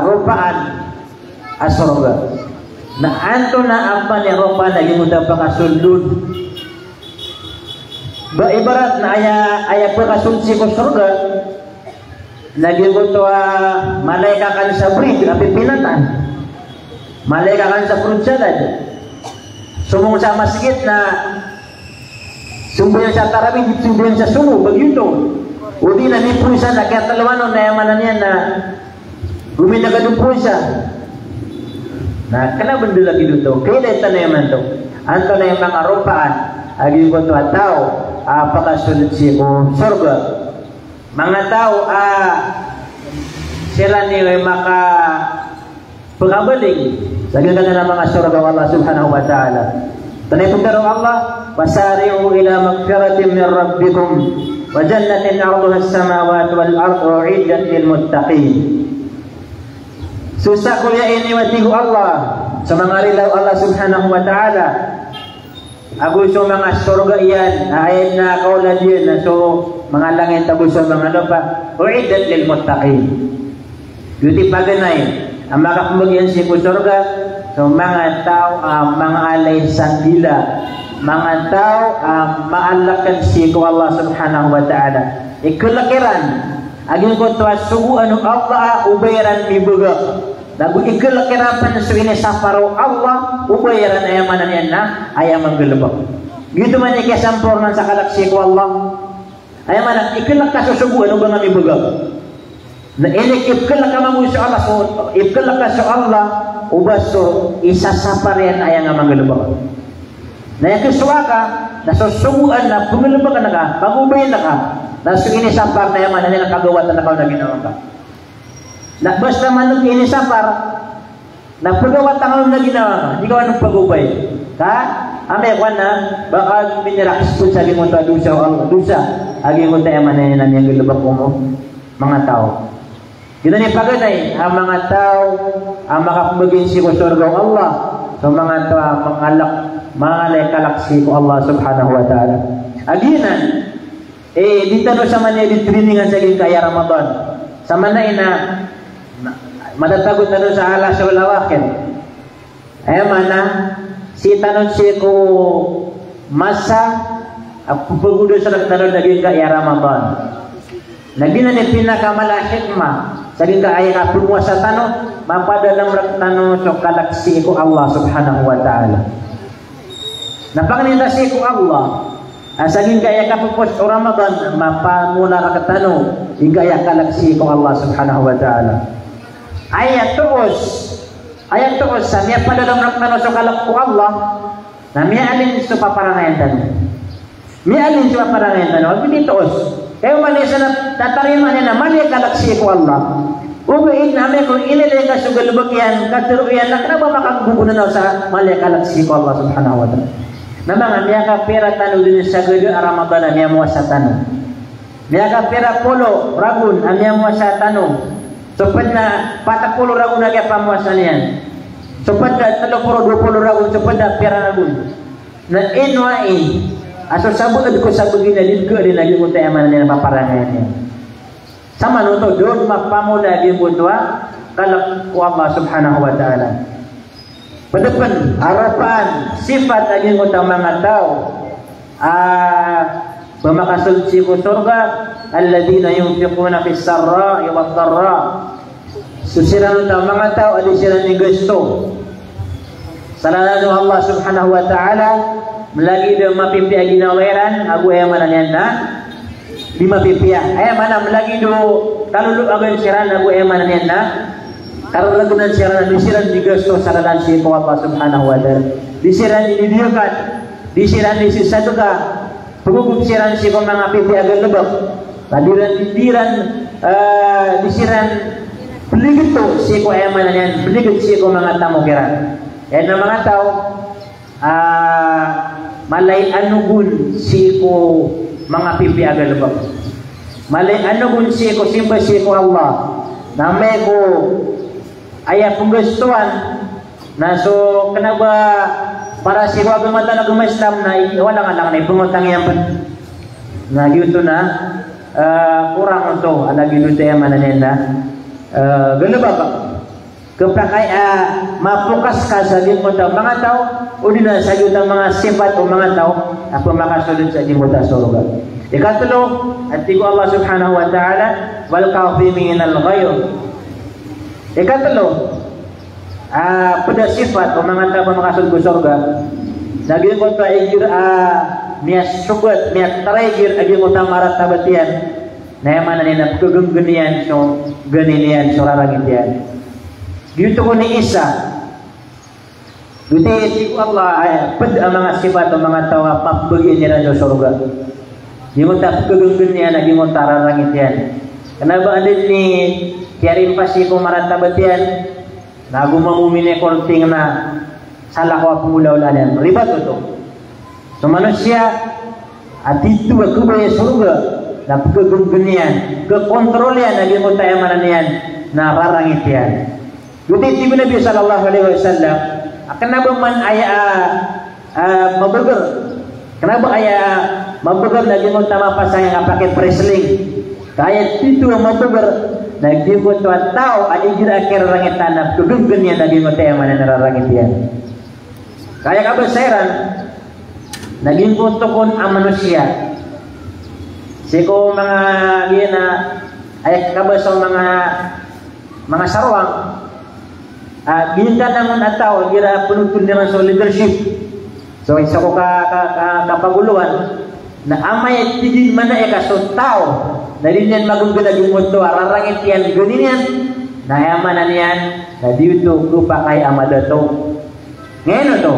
Rupaan asurga na anto na apa ni rupa na gimuda pakasundun ba ibarat na aya pakasunsi ko surga lagi ko to malaika kan sa brid api pinatan malaika kan sa prunsadan sumong sa masjid na sumbuyan sa tarawih sumbuyan sa sumo begitu udi na ni punsa na kaya talawano na yamanan niya na Gumin na kadumpo siya. Na kena benda lagi dito. Kaya ito na yaman to. Anto na yung mga rupaan. Agi ko to at tao. Pakasunod siya ko surga. Mga tao sila ni maka pagkabaling. Lagi ka na ng mga surga ng Allah subhanahu wa ta'ala. Tanay pagkaro Allah. Wasari'u ila magfiratin min rabbikum. Wa jannatin arduha as-samawat wal ardu u'iddat lil muttaqin. Susah kuliah ini watihu Allah semangarillah Allah subhanahu wa ta'ala aku so mga surga iyan ayat na kaulan yun na so mga langit aku so mga lupa u'idat lil muttaqin yuti paganay ang makakumbagian si surga so mga tao mga alay sandila mga tao maalakan si ko Allah subhanahu wa ta'ala ikulakiran agin ko to sugu anu Allah ubayran mibuga lagu ikilakirapan sa ini safaro Allah ubayran ayamanan yan na ayamang galabak gitu man niya sampurnan sa kalaksi ko Allah ayamanan ikilak ka susugu anu ba nga mibuga Na inikip ka lang ka sa Allah, so ipka lang ka sa Allah, ubaso isasapar yan ay nga mangalubak. Na yakiswa ka, nasusubuan na pumalubak ka na ka, pag-ubay na ka, naso inisapar na yaman na nilang kagawatan na ka na ginawa ka. Na basta man nung inisapar, nagpagawat ang na ginawa ka, hindi ka anong pag-ubay. Ka? Ame ko na, baka minirakis po sa limon to dusa, agi mo tayo man na niyang gilubak mo, mga tao. Yun na paganay, ang mga tao, ang makapagin si ko surgaw Allah, so mga tao, mga kalaksi ko Allah subhanahu wa ta'ala. Aginan, dito no sa manay trainingan sa kaya Ramadan. Sa manay na matatagot na doon sa alas sa walawakin. Ay mana, si tanon si ko masa, pupugudo sa nagtanong naging kaya Ramadan. Nagina ni pinakamala hikmah, saging kaya ka pumuasa tanong, mapadalang tanong so kalaksi ko Allah subhanahu wa ta'ala. Napanginintasi ko Allah, saging kaya ka pupus o Ramadan, mapamula ka tanong, hingga kalaksi ko Allah subhanahu wa ta'ala. Ayat tuos sa miya padalang tanong so kalak ko Allah, na miya alin so paparangayan tanong. Miya alin so paparangayan tanong, hindi tuos. Kaya manisa na tatarima niya na mali kalaksi ko Allah. Ubuin namin kung inilay ka sa galubagyan, katiruyan na ba makagbubunan na sa mali kalaksi ko Allah subhanahu wa ta'ala. Namang miya ka pera tanong din sa gado Ramadan na miya mo sa tanong. Miya ka pera polo, ragun, miya mo sa tanong. Supad na patapulo ragun na kaya pamuasan yan. Supad na 30-20 ragun, supad na pera ragun. Na inwain. Aso sabot na ko sabot ginalid ko din lagi mo tayo man nila paparangayan niya. Sama no to doon magpamula din mo tuwa kalak ko Allah subhanahu wa ta'ala. Padapan harapan sifat lagi mo tang mga tao pamakasul si ko surga alladina yunfiquna fis sarra'i wad dharra. Susiran tang mga tao adi sila ni gusto. Sallallahu Allah subhanahu wa ta'ala melagi dia mapipi agi naweran agu ayam mana nianda lima pipi ayam mana melagi do kalau lu agen siran agu ayam mana nianda kalau lagunan siran disiran digasto saradan si Allah subhanahu wa ta'ala disiran ini dia kan disiran di sisa juga penggugup siran si ko mga pipi agen lebak disiran beligit to si ko ayam mana nianda beligit si ko mga tamu kira na mga tao malay anugun si ko mga pipi agalabag. Malay anugun si ko simba si ko Allah. Na may ko aya punggustuhan na so kenapa para si ko agama na Islam na wala nga lang na pumutang yan pa. Na dito na kurang ito alagi dito yan mananenda galabag. Kapag mapukas ka sa limot ang mga tao, o din na sa iyong mga sifat o mga tao, at makasulod sa limot ang surga. Ikatulo, at tigo Allah subhanahu wa ta'ala, wal kafimin al-ghayr. Ikatulo, pada sifat o mga tao makasulod sa surga, naging ko ito ay niya sugat, niya taraygir, aging utang marat tabatian, na yaman na nila kagumgunian, so ganinian, so rarangit yan. Dito ko ni Isa. Dito ko Allah pad ang mga sifat ang mga tawa pagbagyan niya sa surga. Di mo tapagagagin niya na di mo tararangit yan. Kenapa adin ni kiarin pasi ko maratabat yan na gumamumine konting na salah ko pumulaw yan. Riba to. So manusia at dito ako ba surga na pagagagin yan. Kekontrol yan na di mo tayo manan yan na rarangit yan. Jadi tiba Nabi sallallahu alaihi wasallam, kenapa man maburger? Kenapa maburger lagi mau tama pasang yang pakai presling? Kaya itu maburger lagi mau tahu ada kira-kira rangit tanah kedunggan yang lagi mau tahu mana rangit dia. Kaya kabesaran lagi mau tukun manusia. Seko mga gina ay kabesar mga sarwang. Ginta naman ataw gira penuntun dengan so leadership so isa ko kapaguluan na amay tigin man na ikasuntaw na rin yan magugulagumot to ararangit yan gunin yan na yamanan yan na dito lupa kay amadato ngayon to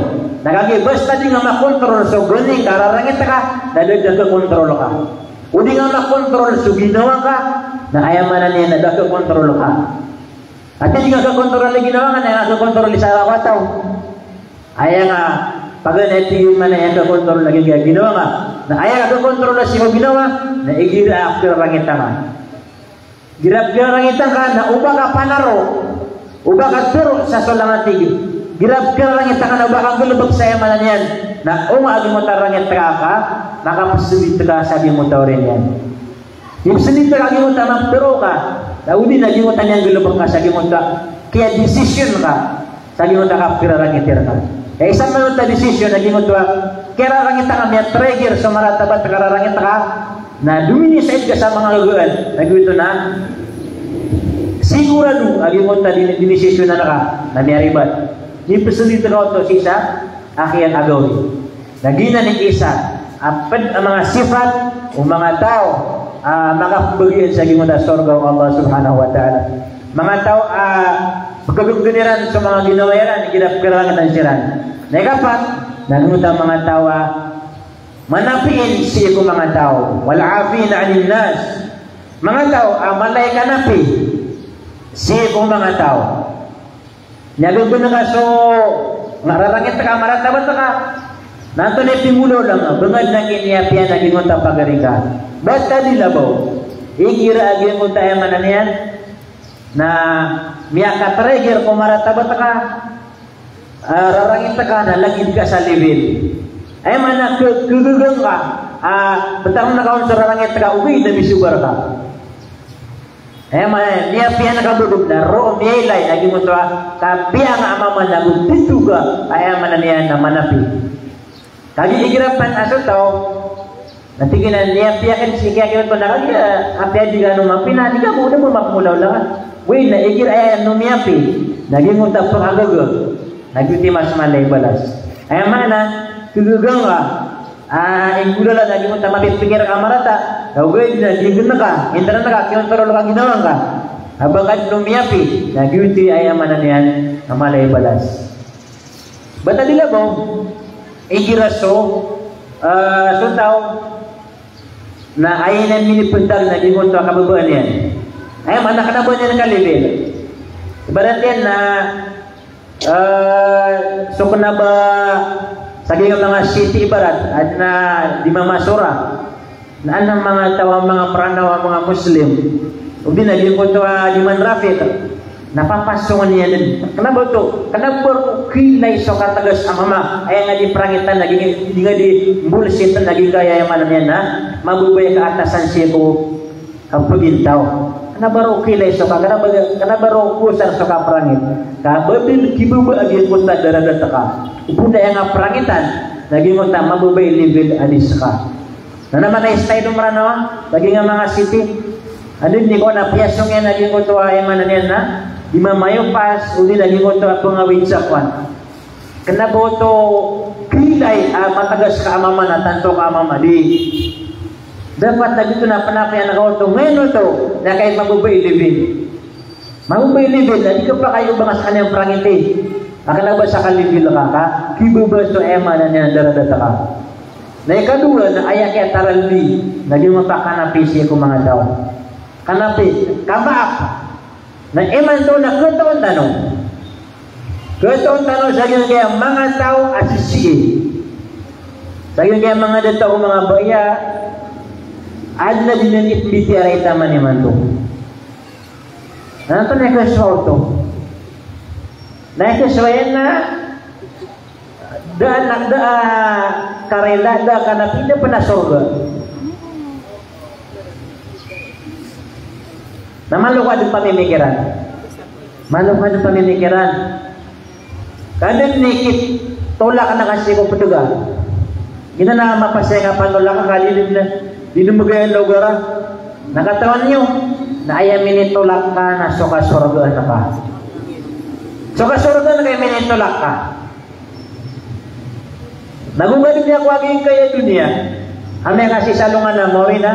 nagagibas na di nga makontrol so gunin kararangit ka na doon kontrol ka o di nga makontrol so ginawa ka na ayamanan yan na doon kontrol ka at di nga kontrol na ginawa ka na nakakontrol sa arawataw aya nga pag natin man na yung kontrol na ginawa nga na aya ka kontrol na siya ginawa na igira after rangitan ka girap rangitan ka na uba ka panaro uba ka turo sa solangan tigil girap rangitan ka na uba kang gulubog sa yamanan yan na agi mo tarangit ka nakapasulit ka sabi mo rin yan yung sulit ka agi mo tamang turo ka na udi na agi mo tanyang gulubog ka sabi mo kaya decision ka sabi mo rangitir ka kaya isang manong ta decision naging mo kaya rarangita ka may trigger so maratabat kararangita ka na duminisaid ka sa mga luguan nagwito na sigurado aging mo ta dinisisyon na ka na may aribat di pesulito ka ito sisa akiyan agaw nagina ni isa apad ang mga sifat o mga tao makapagian sa aging mo ta sorgaw Allah subhanahu wa ta'ala mga tao pagkaguguniran sa mga ginawayaran ginapkaralangan ng siran na ikapat nagmuta mga tao manapiin siya kong mga tao wal'afin anil nas mga tao malay kanapi siya kong mga tao naguguna ka so nararangit ka maratabat ka nato na pimulo lang bangad na kiniyapian na ginunta pagarika basta dilabaw igira agin mo tayo manan yan na miaka trigger kung maratabat ka rarangit ka na lagid ka sa level ay mana kugugang ka betang na kaon sa rarangit ka uwi na bisubar ka ay mana niya piyan na kabudog na roong niyelay lagi mo to tapi ang amaman na gudito ka ay mana niya na manapi kagi igirapan aso tao natiginan niya piyakin siya kaya ko na kaya apya di ka numapina di ka muna mo mapmulaw lang wait na igir ay numiyapi naging utap pangagagag naging mas malay balas ay mana kugugang ka inggulo lang naging utap mapipikir ka marata wait na digin na ka indra na ka kinontrol ka ginawa ka habang ka numiyapi naging uti ay mana niyan na malay balas bata dila mo igiraso suntaw na ayanan minipuntal naging utap kababaan yan ay mana ka na ba niya nakalibel ibarat yan na so kung na ba saging mga city ibarat at na di mamasura na anong mga tawa mga pranawa mga muslim o di naging ko ito di man rafit napapasungan niya din kanaba ito kanaba kilay so katagas ang mama ay nga di prangitan naging di nga di bullshit naging gaya yung malam yan na mabubay ka atasan siya ko ang pagintaw kanabaro kilay so kanabaro kusar so ka prangit kababil kibuba agi punta daradata ka upunda yang prangitan naging mo ta mabubay level adis ka na naman ay stay dumrano lagi nga mga city adin di ko na piyasong yan naging ko to ay manan na di mamayo pas uli naging ko to pangawid sa kwan kanabo to kilay matagas ka amama na tanto ka amama di dapat na dito na panapay na kauto ngayon to na kahit mabubay livin na di ka pa kayo ba sa kanyang prangiti nakalabas sa kalivil ka kibubas to ema na niya daradata ka na ikadula na ayak kaya taralbi naging mapakanapi siya kung mga tao kanapi kamaak na eman to na kataon tanong sa ganyan kaya mga tao asisiye sa ganyan kaya mga tao mga baya adla din ang itbiti aray taman naman to. Ano to nakaswaw to? Nakaswayan na daan karela da kanapida pa na sorga. Namalukad ang pamimikiran. Malukad ang pamimikiran. Kadang nikit tolak na kasi ko patuga. Gina na mapasaya nga panulak ka kalilid na dinumagayan logara. Nakatawan niyo na ayamin itulak ka na sukasurga na ka. Sukasurga na kayo minitulak ka. Nagugalit niya ko aging kaya dunia. Ame kasih salungan na morina.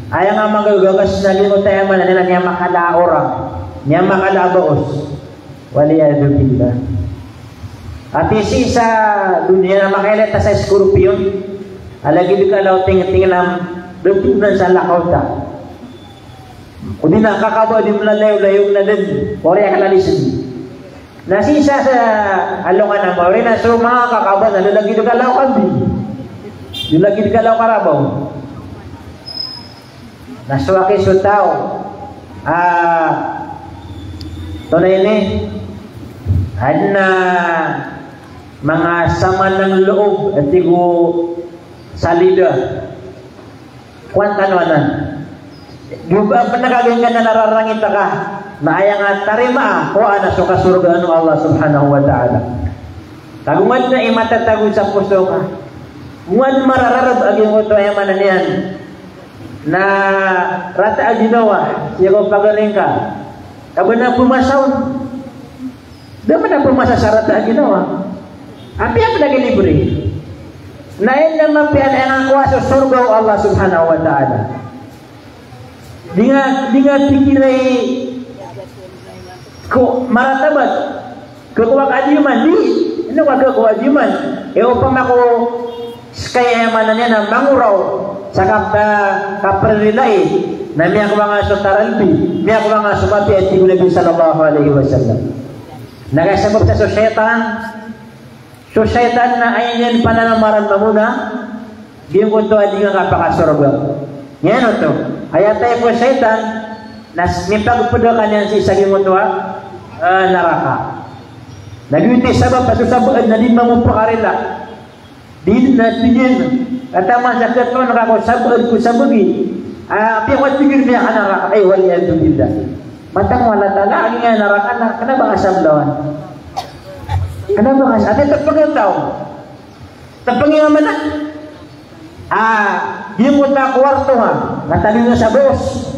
Aya nga magagagas na limot tayo man nila niya makala orang, niya makala baos. Waliyadu billah. At isi sa dunia na makailat sa skorpion, alagi di kalaw tingin ng dutunan sa lakauta. Kung di nakakaba di mo layo-layo na din, wala kalalisin. Nasisa sa alungan ng morina, so mga kakaba na lalagi di kalaw kandi. Lalagi di kalaw karabaw. Nasuwaki sa tao. Tunay ni na mga sama ng loob at tigo salida. Kuwanta naman. Panagagawin ka na nararangit ka na ayaw nga tarima o na sa kasurgaan ng Allah subhanahu wa ta'ala. Tagungan na imatatagod sa puso ka. Ngungan marararab aging ito ay mananian na rata ang ginawa siya kong pagaling ka kaba na pumasaw dapat na pumasa sa rata ang ginawa api ang pinagilibre na yun naman piyan ang kuha sa surga Allah subhanahu wa ta'ala di nga pikiray ko maratabat kukuha kadyuman di ano ka kukuha kadyuman upang ako kaya manan niya na manguraw sa kaprilay na miyak mga sutaralbi, miyak mga sumabi at Nabi Nabi sallallahu alaihi wasallam. Nagasabog sa sosyetan na ayan pananamaran mamuna, di ko ito at di nga kapakasurga. Yan ito. Kaya tayo po syaitan, nipagpudakan yan si isagin mo ito naraka. Nag-uti sabab, pasusabag na di mamupakarila. Di na tingin katama sa kato nakakasabag ko sa bugi api ako tingin niya ka naraka ay waliyadu billah matang wala tala ang nga naraka na kana ba asablawan kana ba as ate tapang tao tapang naman na di mo ta kwarto ha natali na sa boss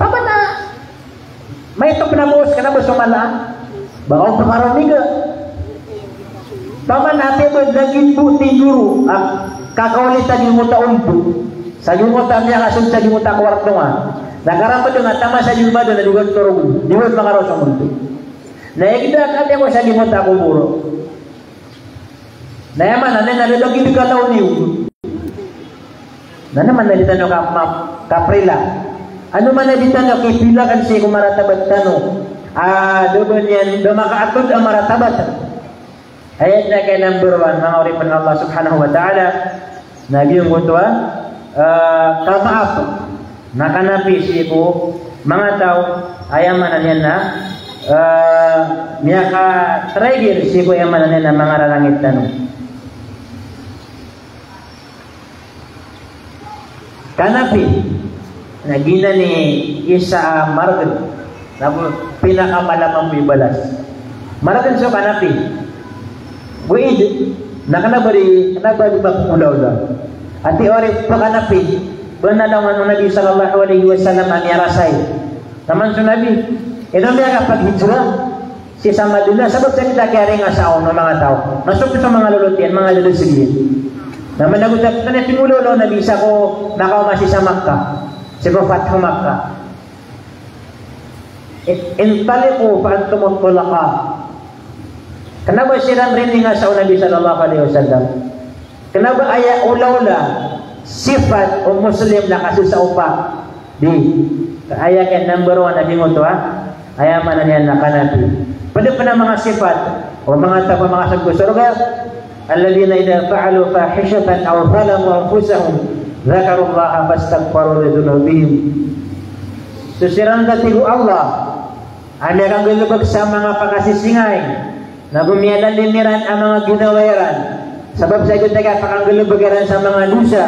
papa na may ito pinabos kana ba sumala baon pakaramiga Paman natin mo naging buti guru kakaulitan yung muta ulbo sa yung muta niya kasun sa yung muta kwarto nga nagarampad yung tama sa yung bado na diwan turong diwan mga raw sa mundo naigda kati ako sa yung muta kuburo nayaman na nalalagi di kalaw niyo na naman nalitan yung kaprila ano man nalitan yung kipilakan siya kung maratabat tano doon yan dumakaatod ang maratabat ayat na kay number 1 mga uripan Allah subhanahu wa ta'ala naging kutwa kamaaf nakanapi si po mga tao ayaman na niyan na miyaka trigger si po ayaman na niyan na mga ralangit tanong kanapi nagina ni isa maragad na pinakamalamang bibalas maragad so kanapi Buid, nakanabari magpulaw-ulaw. At ori pagkanapi, banalaman ng Nabi sallallahu alaihi wasallam ang yarasay. Naman sa Nabi, ito niya kapag hijra, si sa Madina, sabot sa kita kaya rin asaon ng mga tao. Masuk sa mga lulutian, mga lulusigin. Naman nagutak, na pinululaw Nabi sa ko nakaumasi sa Makkah, si Prophet Makkah. Intaliku fa'antum tulaqa. Kenapa siram rin nga sa Nabi sallallahu alaihi wasallam? Kenapa ayat ula-ula sifat muslim na kasus sa upa? Di ayat yang number 1 Nabi mo to ayat mana niyan nakanati. Pada pa mga sifat o mga tao mga sa surga alladhina idza fa'alu fahishatan aw zalamu anfusahum dzakaru Allah fastaghfiru li dzunubihim. Susiran katigo Allah anda kang gelubag sa mga pakasisingay na bumiyalan limiran ang mga ginawaran sebab saya kita katakan gelubagaran sa mga dosa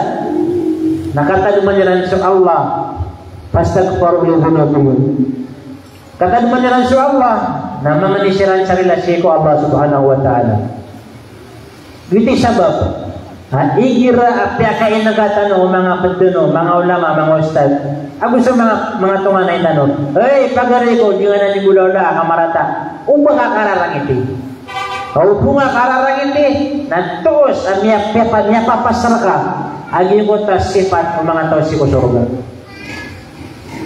nakataduman sa Allah fastaghfiru li dzunubihim kataduman sa Allah na mga nisiran sa relasyon ko Allah subhanahu wa ta'ala iti sabab igira apya kain nagtatanong mga peduno mga ulama mga ustad ako sa mga tungan na itanong pagari ko di nga na nibulaula kamarata ubang akararang iti kau bunga kararang iti nantos niya papasar ka agi ko ta sifat mga tao si ko surga.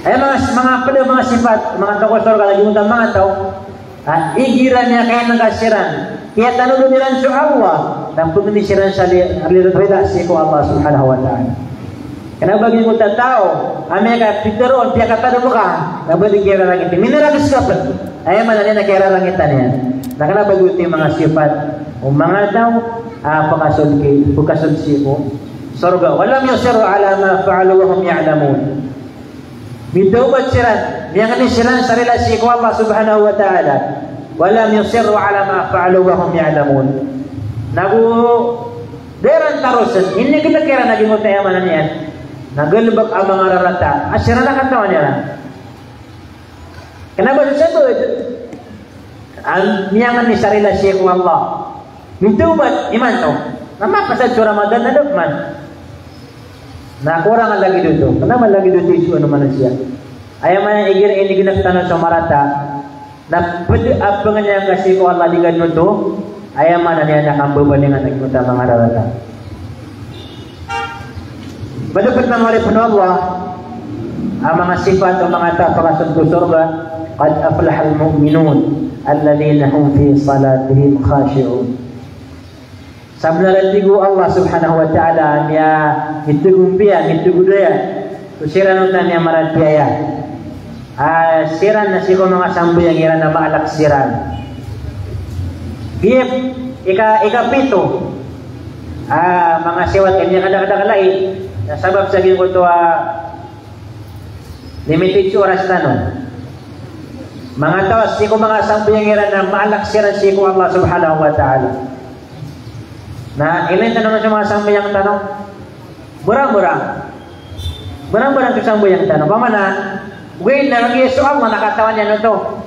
Ay mga sifat mga tao ko surga lagi mo ta mga tao igiran niya kaya nagasiran kaya tanong nilan sa Allah dan pagmisiran sa rida si ko Allah subhanahu wa ta'ala. Kena bagi mo ta tao ame ka piteron pia kata mo ka na bali kira langit minera kasapat ay man na kira langitan niya na kana bagi mga sifat o mga tao pagkasod si ko surga walam yusiru ala ma fa'alu wa hum ya'lamun mitawbat siran yang ni siran sa relasi ko Allah subhanahu wa ta'ala walam yusiru ala ma fa'alu wa hum ya'lamun nagu deran tarusan ini kita kira lagi mo tayo manan yan nagalbak ang mga rarata asira na katawan niya kenapa disebut ang niyangan ni sa relasi ko Allah mitawbat iman to nama pasal Ramadan na dukman na kurang lagi dito kenapa lagi dito isu ano manusia ayaw man igir ini ginagtanan sa marata na pwede abangan niya kasi ko Allah ligan mo to ayaw man niya nakambabalingan nagpunta mga rarata Badapit ng maripun Allah ang mga sifat o mga tapakasod ko surga qad aflahal mu'minun alladhina hum fi salatihim khashi'un sabnalantigo Allah subhanahu wa ta'ala niya hitugumpiya hitugudaya tusiranutan niya maratiyaya siran na siko mga sambo yang iran na maalak siran gip ikapito mga siwat kanya kadang-kadang na sabab sa gin ko to limited oras tanong mga tawas siko mga sambo yang iran na maalak siran siko Allah subhanahu wa ta'ala na ilan tanong sa mga sambo yang tanong murang-murang ke sambo yang tanong pamana wait na lagi so Allah nakatawan niya nito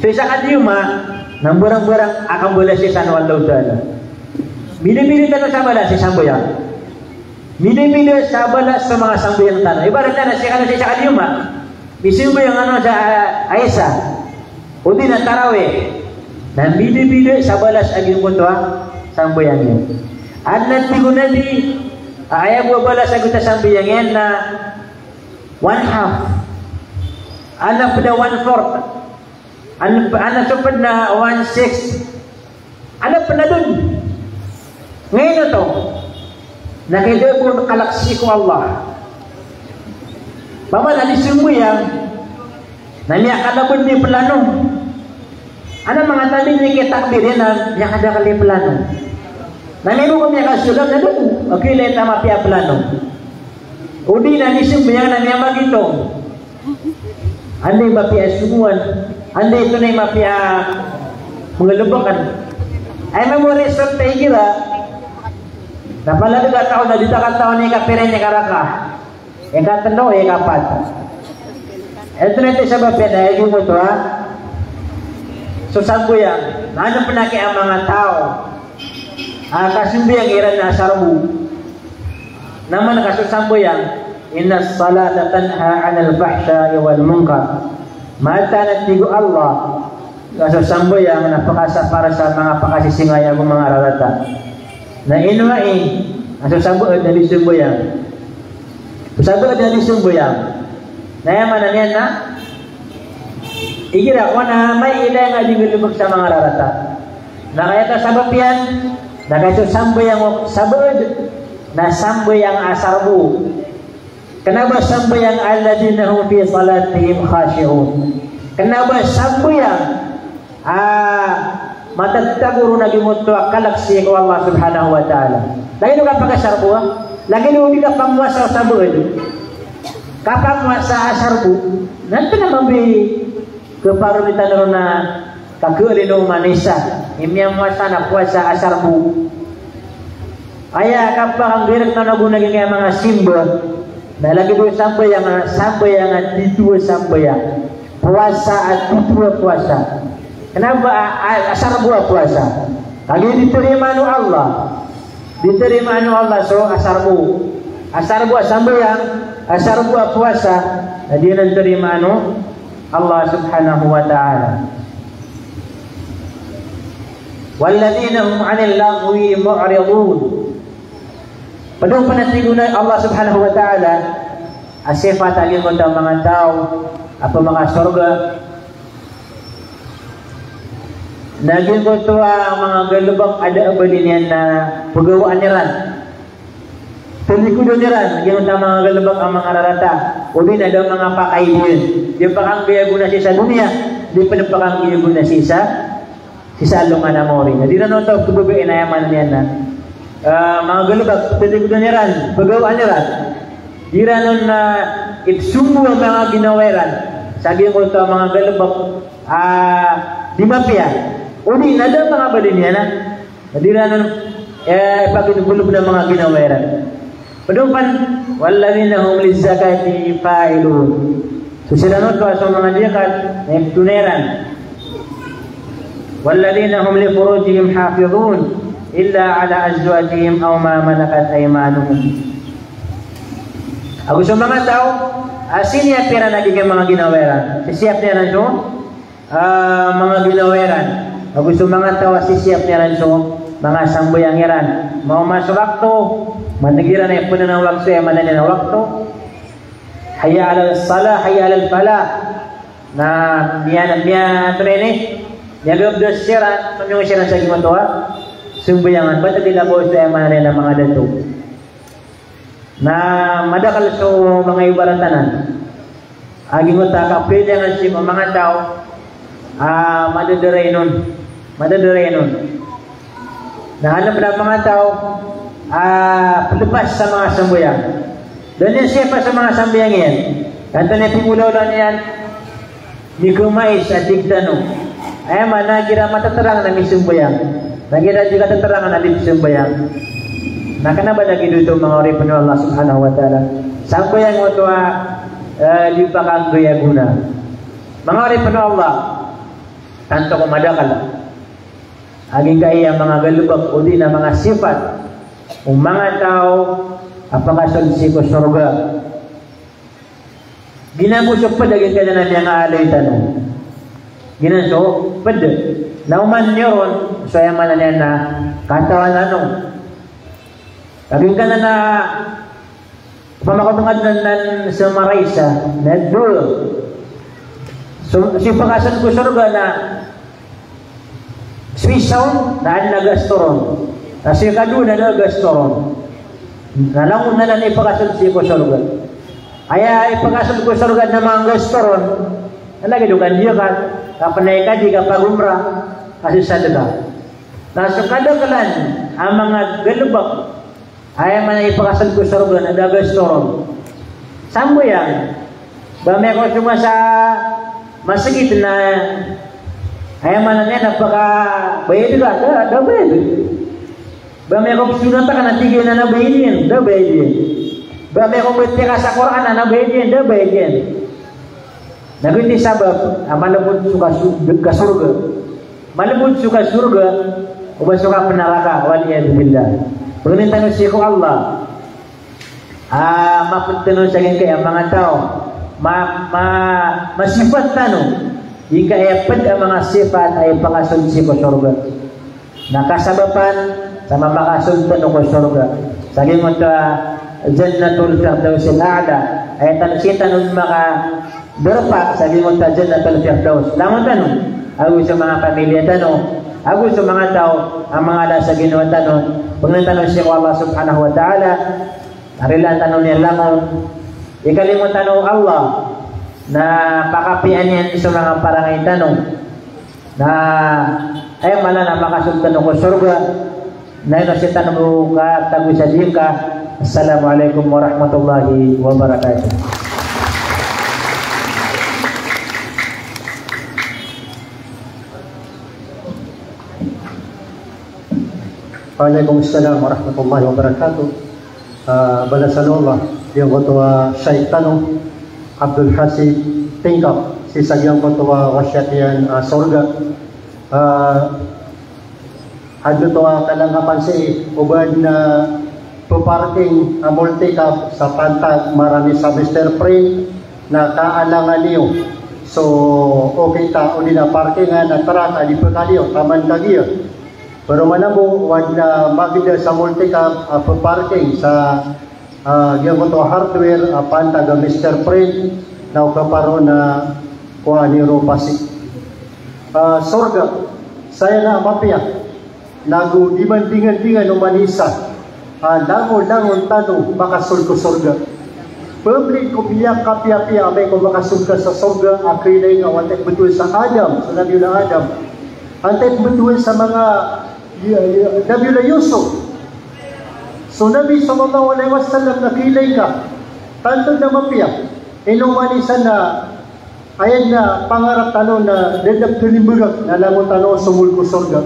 so isa kadiyuma nang murang-murang akan bola si San Wallahu ta'ala bili-bili tanong sa bala si sambo yang bili-bili sa bala sa mga sambo yang tanong ibarat na si isa kadiyuma bisimbo yang ano sa Aisa o di na tarawih dan bili-bili sa balas aging punto sambayang yan. At nantigo na di ayaw mo balas agita sambayang yan na 1/2 anak pada 1/4 anak supad na 1/6 anak pa na dun ngayon na to nakidabon kalaksi ko Allah Bapak tadi sungguh yang nani akalabun di pelanu. Ana mengatakan ni takbir yang ada kali pelanu. Nani bukan yang kasulam na dulu. Okey le tama pia pelanu. Udi nani sungguh yang nani begitu. Andai mapia sungguhan, andai itu nai mapia mengelupakan. Ay memori serta kira. Napala juga tahu na ditakan tahu ni kapirenya karaka. Eka tendo eka pat. Ito nanti sebab beda yung ito susambo yang nanya penaki ang mga tao. Kasimbi ang iran na sarbu. Naman kasusambo yang inna salata tanha 'anil fahsya'i wal munkar. Mata natigo Allah. Kasusambo yang napakasa para sa mga pakasisingaya ng mga rarata. Na inuai kasusambo dari sumbo yang Sabar dari sumbo yang naya mana niyan na igira ko na may ila nga dinulubog sa mga rarata na kaya ta sabab yan na kaso sambo yang sabad na sambo yang asarbu kenapa sambo yang alladina hum fi salatihim khashi'un kenapa sambo yang matataguro na gimutwa kalaksi ko Allah subhanahu wa ta'ala lagi nung kapag-asarbu lagi nung hindi ka pamuasa sa sabad kapag-muasa asarbu nanti naman may keparulitan ron na kagulino manisa imyang muasa na puasa asarbu aya kapag ang direct na naguna kaya mga simbol na lagi doon sambayang dituwa sambayang puasa at dituwa puasa kenapa asarbu puasa lagi diterima nu Allah diterima anu Allah so asarbu sambayang asarbu puasa dia nan terima anu Allah subhanahu wa ta'ala walladzina hum 'anil lagwi mu'ridun Padung panatiguna Allah Subhanahu wa taala asifat agin ko ta mga tao apa mga surga naging ko to ang mga galubak ada abadinian na pagawaan niran tulikudo niran naging ta mga galubak ang mga rarata ubin ada mga pakaihin di pakang guna siya sa dunia di panapakang guna siya sa alungan na mori di na no to tububi inayaman niyan na mga galubak tulikudo niran pagawaan niran di na nun na ipsumbo ang mga ginaweran sabi ko to mga galubak di mapia udi nada mga badin yan nadira nun pagitubulog ng mga ginaweran padupan walladhina hum lizzakati fa'ilun susilanot ko sa mga dikat na tuneran walladhina hum li furujihim hafizun illa ala azwajihim aw ma malakat aymanuhum ako sa mga tao siya pera nagiging mga ginaweran sisiyap niya na so mga ginaweran gusto mga tawa sisiyap niya rin so mga sambayang iran mau masuk waktu managiran ay puno ng waktu ay mananin ng waktu hayya alal salah hayya alal falah na niya trene niya gabdos siya rin siya sa gimatawa sumbayangan ba't tidak po siya ay mananin ng mga dato na madakal so mga ibaratanan aging utaka pwede nga siya mga tao madadaray nun nahanap na mga tao paglupas sa mga sambayang doon yan siya pa sa mga sambayang yan kanto niya pimulaw lang yan ni kumais at digdano ay nagira matatarang na may sambayang nagira juga tatarang na may sambayang nakanaba lagi dito mga oripon ng Allah subhanahu wa ta'ala sambayang mo ito di pa kang guna mga oripon ng Allah tanto ko madakal aging kaya mga galubak o di na mga sifat kung mga tao apakasunsi ko surga ginabusok pa daging ka na mga alay tanong ginanso pwede nauman nyo ron so yaman na niya na katawan anong aging ka na pamakotungad na sa maraysa na dulo so sipakasan ko surga na Swiss sound na nagastoron. Kasi kadu na nagastoron. Nalangon na lang ipakasun si ko surga. Aya ipakasun ko surga na mga gastoron. Lagi dukan dia kan kapanay ka di ka pagumra kasi sa daga. Nasa kadagalan ang mga galubak ay man ipakasun ko surga na nagastoron. Sambo yan. Bame ko cuma sa masakit na ay mana niya napaka bayad ka ada bayad ba may ko sunata ka na tigil na bayad da bayad ba may ko bete ka sa Quran na bayad da bayad nagunti sabab malabot suka surga malabot suka surga o ba suka neraka waliyad billah perintah si Allah mapunta sa kaya mga tao masifat tanong jika eped ang mga sifat ay pangasunsi ko surga nakasabapan sama makasunto ko surga saging mo ito jannatul firdaus al-a'la ay tansitan ng mga berpak saging mo ito jannatul firdaus lamang tanong ako sa mga pamilya tanong ako sa mga tao ang mga nasa ginawa tanong pag tanong siya ko Allah subhanahu wa ta'ala narilan tanong niya lamang ikalimutan ng Allah na pakapian yan sa mga parangay tanong na ay mana na makasuntan ko surga na ito si tanong ka tago sa ka. Assalamualaikum warahmatullahi wabarakatuh. Waalaikumsalam warahmatullahi wabarakatuh. Balasan Allah yang ketua Syekh Tanong Abdul Hasid Tingkap si sagyang ketua wasyatian surga hadto to kalanghapan si ubad na parking multi-cap sa pantag marami sa Mr. Print na kaalangan niyo so okay ta uli na parkingan na truck adi pa kaliyo taman kagiyo Pero manamo wag na magida sa multi-camp parking sa yung to hardware apan taga Mr. Print na kaparon na kuha ni Ropasi. Sorga, saya na mapia. Nagu diman-dingan-dingan no manisa. Langon-langon tanong makasul ko sorga. Public ko biyak kapya-pya may ko makasul ka sa sorga akilay nga wantek betul sa Adam, sa Nabi na Adam. Antek betul sa mga Nabi na Yusuf. So Nabi sallallahu alaihi wasallam nakilay ka. Tanto na mapya. Inumanisan na ayan na pangarap tanong na dedap tulimburag na langon tanong sumul ko sorga.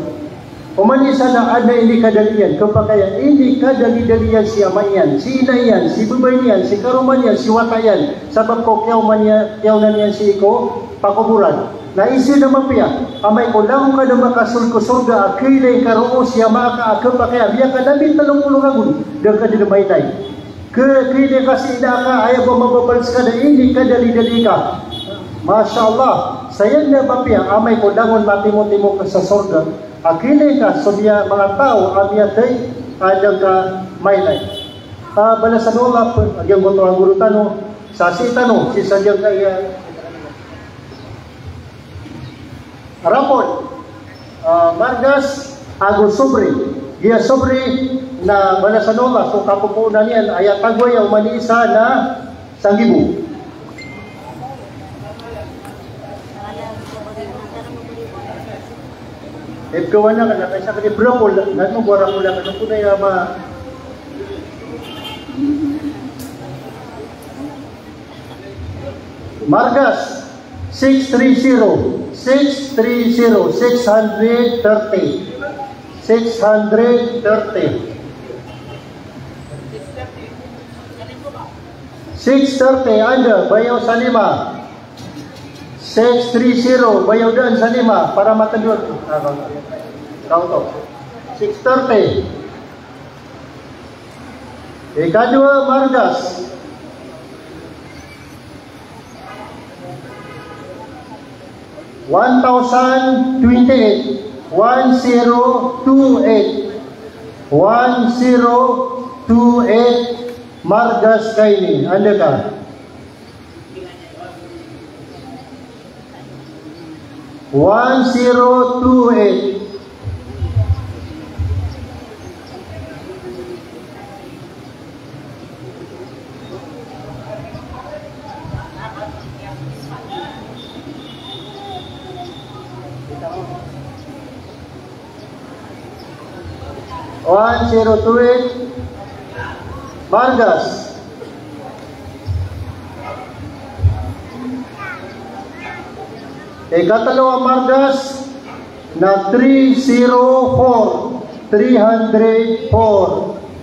Umanisa na ada ini kadalian, kepakaian ini kadali-dalian si amayan, si inayan, si bubanian, si karumanian, si watayan, sabab ko kyaw-nan yan si iko, pakuburan. Naisi na mapia, amay ko lang ka na makasul ko surga, akilay karoo siya maka kepakaian, biya ka namin talong ulungagun, dan ka dinamaitay. Kekilay kasi ina ka, ayaw ba mababals ka na ini kadali-dali ka. Masya Allah, sayang na mapia, amay ko langon matimo-timo ka sa surga. Akilay ka, so biya mga tao, amiyatay, adang ka maylay. Bala sa nula, agyang goto ang guru tanong, sa si tanong, si sadyang kaya rapon, Margas, ago sobre, giya sobre na bala sa nula, so kapupunan yan, ayat tagway ang manisa na sanggibo. Ikaw na ka kaysa ka ni Brapol, nagmong buwara mo lang, anong kunay ma... Margas, 630, 630, 630, 630, 630, Anda, bayaw sa 5. 630, bayaw dan sa 5 para matandun. Kau to. 630. Ikadua Margas. 1028. 1028. 1028 Margas kaini. Anda ka? 1028. Margas. Ikatalawa Margas na 304. 304.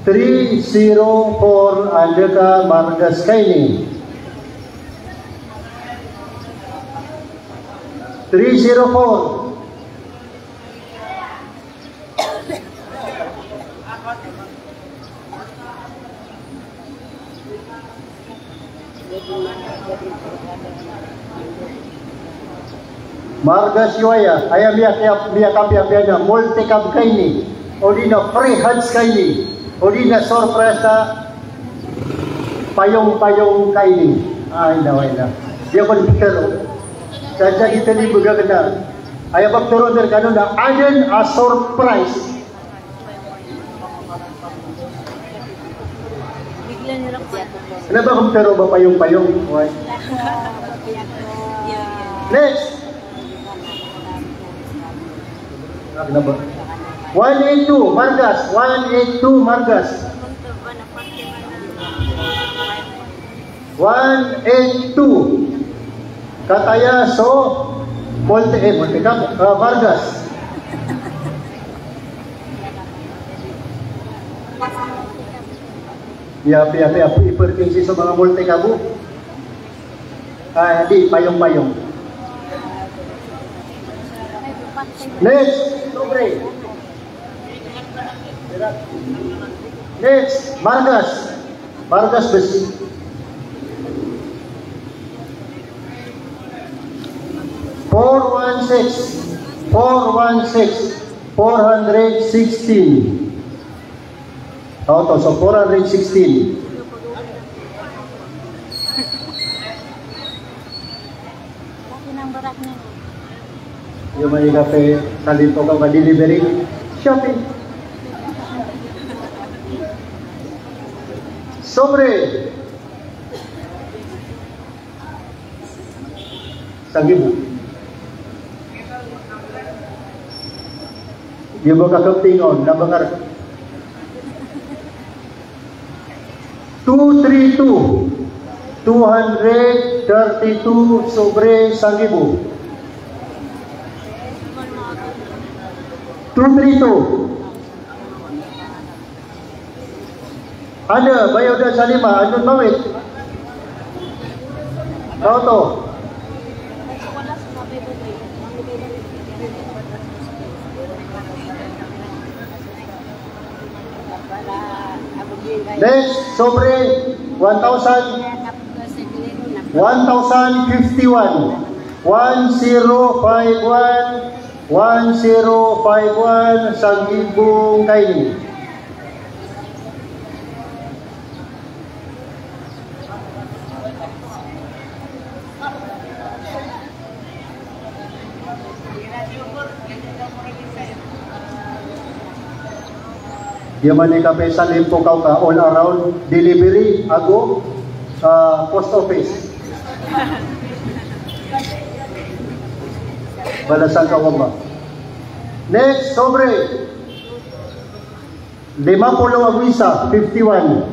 304 Anda ka Margas kaini. 304. Margas Yuaya, ayam biya kapya na multi-cab kaini, o di na free hands kaini, o di na sorpresa payong kaini. Ay na. Dia kon pitero. Saja kita ni begaga. Ayam baktero der kanon na aden a surprise. Kenapa kamu taruh ba payung-payung? Next. Kenapa? 182 Margas. 182 Margas. 182. Kataya so multi-cab Margas. Ya, ipertingsi sa mga multi-cab. Di payong-payong. Next, sobre. Next, Margas. Margas besi. 416. 416. Auto, so 416. Yung may kape, salito ka ka-delivery, shopping. Sobre. Sangibu. Yung mga kaptingon, nabangar. 232. 232 sobre Sangibu. 232. Ada bayaw dan salima, andun mawit. Auto. Next, sobre 1051. 1051 Sanggibong Kaini. Yaman ni kape sa limpo kau ka all around delivery ago post office. Balasan ka ba? Next, sobre 50 agwisa, 51.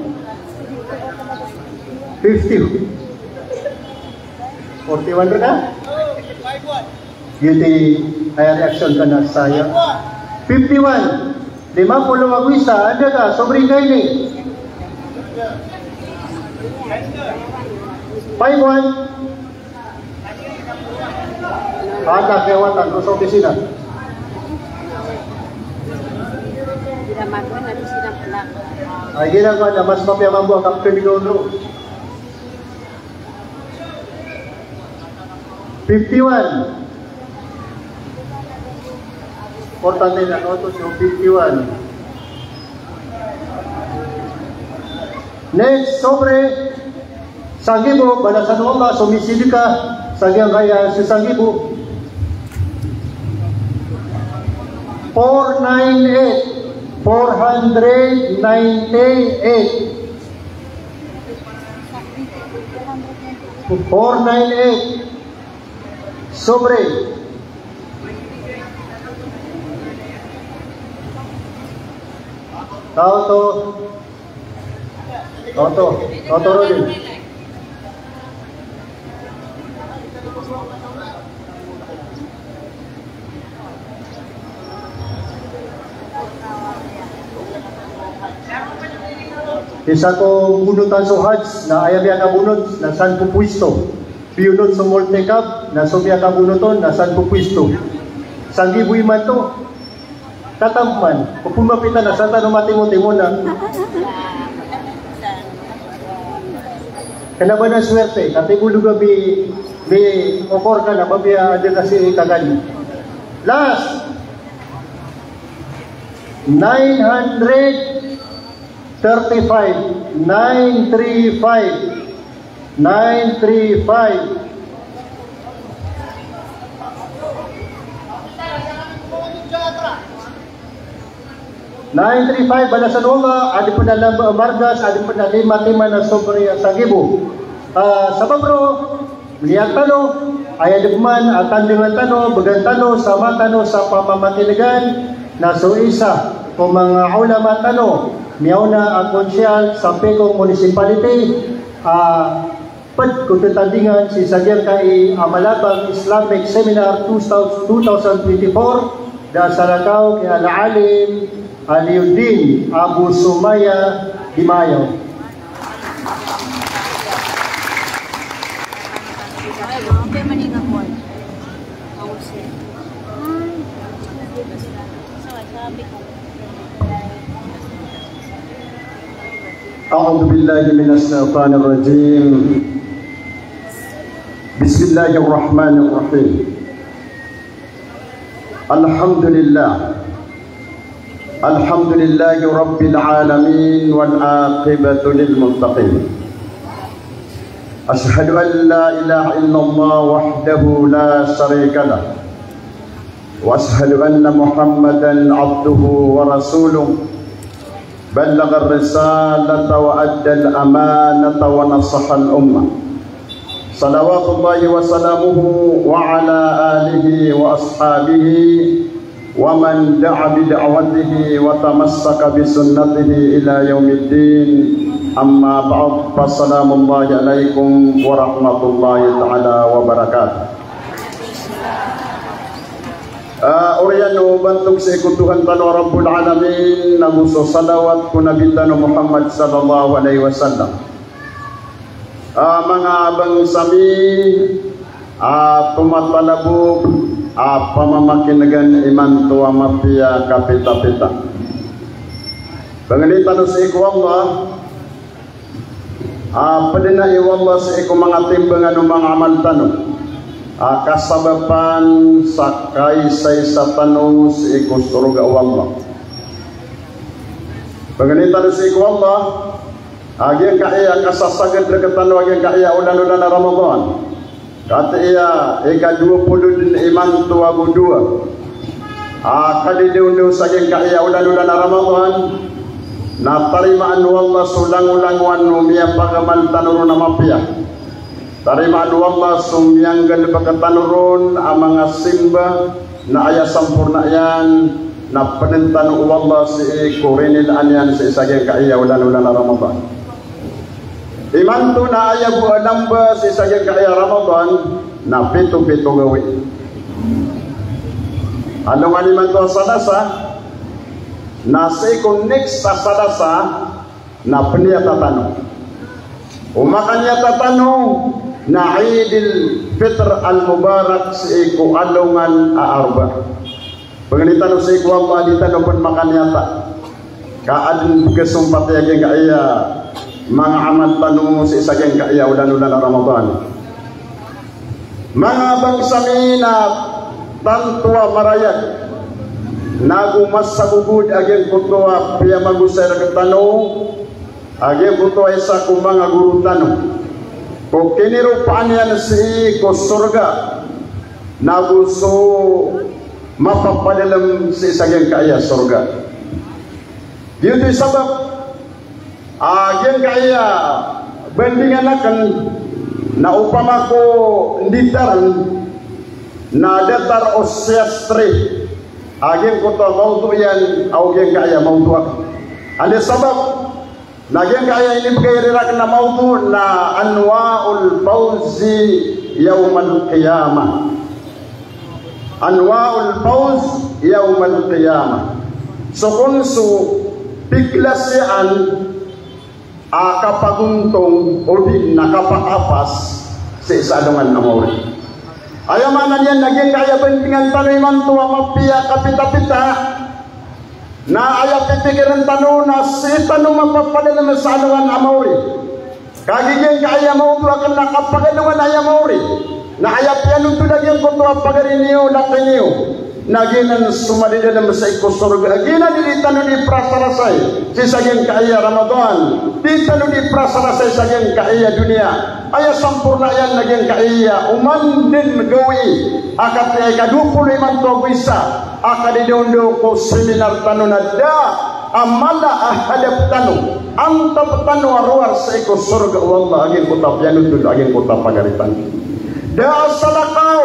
50. 41 ka? Yun ay reaction ka na saya. 51. 50 agwisa, ada ka? Sobre ka ini. 51. Ada kewatan terus opisina. Ay ginagawa na mas mapiyamang buwang kapitol ni Dono. 51. Importante na auto so 51. Next, sobre Sangibu, balasan mo ba, sumisili ka sa kaya si Sangibu. 498. 498. Sobre Auto rolling. Isa ko bunutan sa Hajj na ayaw yan nabunot na saan pupwisto. Piyunod sa Molte Cup na sobya kabunuton na saan pupwisto. Sangibuy man to. Tatampan. Kung pumapitan na saan tanong matimo-timo na. Kaya ba na swerte? Katibuluga may okor ka na babiya ada kasi kagali. Last 935 935 935 balasan uga, adi pa na Margas, adi pa na lima na sobre Sangibu. Sa babro, liyak tano, ayadugman, atandiman tano, bagan tano, sama tano sa pamamatiligan, na suisa, kung mga ulama tano, miyaw na ang konsyal sa Pekong Municipality, pad kututandingan si Sagyang Kai Amalabang Islamic Seminar 2024, da Sarakaw kay Al-Alim Aliuddin Abu Sumaya Dimayaw. أعوذ بالله من الشيطان الرجيم بسم الله الرحمن الرحيم الحمد لله الحمد لله رب العالمين والعاقبة للمتقين أشهد أن لا إله إلا الله وحده لا شريك له وأشهد أن محمدا عبده ورسوله بلغ الرسالة وأدى الأمانة ونصح الأمة صلوات الله وسلامه وعلى آله وأصحابه ومن دعا بدعوته وتمسك بسنته إلى يوم الدين أما بعد فالسلام الله عليكم ورحمة الله تعالى وبركاته. Urianu bantuk seikutuhan tanu Rabbul Alamin nabuso salawat ku Nabi tanu Muhammad sallallahu alaihi wasallam. Mga abang sami tumatalabog pamamakingan iman tuwa mapia kapita-pita. Panganita no sa iku Allah padina iwallah sa iku mga timbangan ng mga amal tanong kasabapan sakay sa tanong sa iku suruga Allah. Panganita no sa iku Allah agyang kaya kasasagad na katano agyang kaya ulan-ulan na Ramadan kata iya ika-20 iman tuwago 2 kadidiundiw sa agyang kaya ulan-ulan na Ramadan na tarimaan wallah sulang-ulanguan umiyang pagaman tanurun na mapya tarimaan wallah sumiyanggan pagkatanurun ang mga simba na aya sampurna yan na penentan wallah si kurinil anyan sa isagyang kaya ulan-ulan na Ramadan. Iman tu na ayaw buwan namba sa isagyang kaya Ramadan na pito-pito gawin. Anong aliman to sadasa? Na sa ikong next sa sadasa na paniya tatanong. Umakanya tatanong na Eidil Fitr al-Mubarak sa ikong alungan aarba. Pagalitan sa ikong Allah ditanong pun makanyata. Kaadun kesumpat yung kaya mga amal tanong sa isagyang kaya ulan-ulan na Ramadan. Mga bangsami na tantua marayat nagumas sa bubud agyang kutuwa piya magusay na tanong agyang kutuwa isa kong mga guru tanong kung kinirupaan yan si ko surga naguso mapapadalam sa isagyang kaya surga. Dito sabab agyang kaya bandingan akan na upama ko nditaran na datar o siyastri agyang ko to mauto yan agyang kaya mauto ako ane sabab na agyang kaya ini pagkairirak na mauto na anwa'ul fawzi yawmal qiyamah anwa'ul fawz yawmal qiyamah so kung so biglasyan kapaguntong o di nakapakapas sa isalungan na mawari. Ayamanan yan naging kaya bentingan taniman tuwa mapia kapita-pita na ayaw pipikiran tanu na si tanu mapapadala na salungan na mawari. Kagiging kaya mawutuwa ka nakapagaluan na mawari na ayaw pianong tulagyan ko tuwa pagariniyo latiniyo naginan sumadida na sa ikusurga ginan dilitano di prasarasay si saging kaya Ramadan ditano di prasarasay saging kaya dunia aya sampurna yan naging kaya uman din gawi akat ay ka-25 isa akadidondo ko seminar tano na da amala ahadap tano ang taptano aruar sa ikusurga wallah aging kutap yan dulu aging kutap pagaritan da salakaw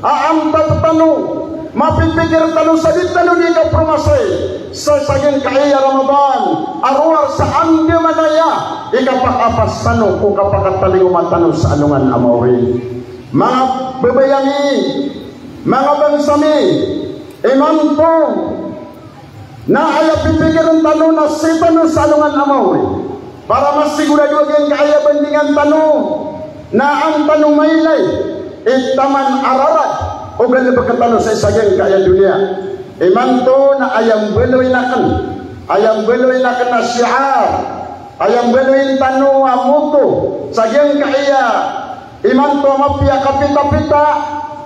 aam taptano mapipikir tanu sadit tanu di ka promasay sa saging kaya Ramadan arwar sa andi manaya ikapakapas tanu kung kapakatalinguman tanu sa anungan amawri mga babayami mga bangsami iman po na ayaw pipikirin tanu na si tanu sa anungan amawri para masigurado yung kaya bandingan tanu na ang tanu maylay itaman ararat o ganyan pagkatalo sa isagyang kaya dunia iman to na ayam beloy nakan na syiar ayam beloy tanu amuto sagyang kaya iman to mapia kapita-pita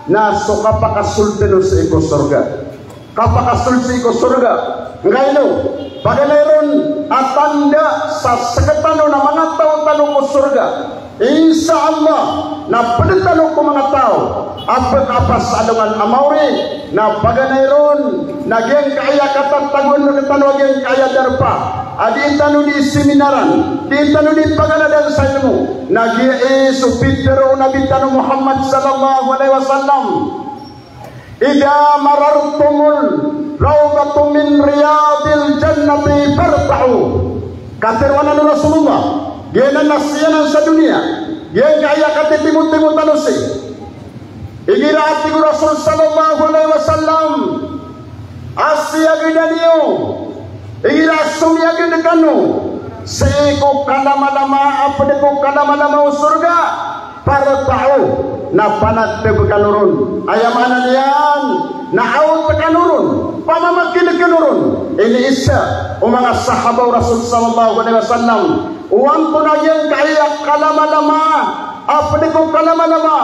na suka pakasultino sa iko surga kapakasulsi ko surga ngayon paganayon atanda sa seketano na mga tao-tano ko surga insya Allah na penetano ko mga tao apag apas adungan amawri na paganayon nagyang kaya katatagon na katano nagyang kaya darpa adi tanu di seminaran di tanu di paganadan sa ilmu nagyai supitero Nabi tanu Muhammad sallallahu alaihi wasallam idza marartumul rawdatu min riyadil jannati farta'u katerwana Rasulullah gena nasiyanan sa dunia gen kaya kate timut-timut tanusi igira ati Rasul sallallahu alaihi wasallam asya gidaniyo igira sumya gidekanu seiko kalama-lama apedeko kalama-lama surga farta'u na panat tebekanurun ayamana niyan na awal tekanurun pamamakil kenurun ini isa mga sahabat Rasul sallallahu alaihi wasallam uang punayang kaya kalama-lama apa deko kalama-lama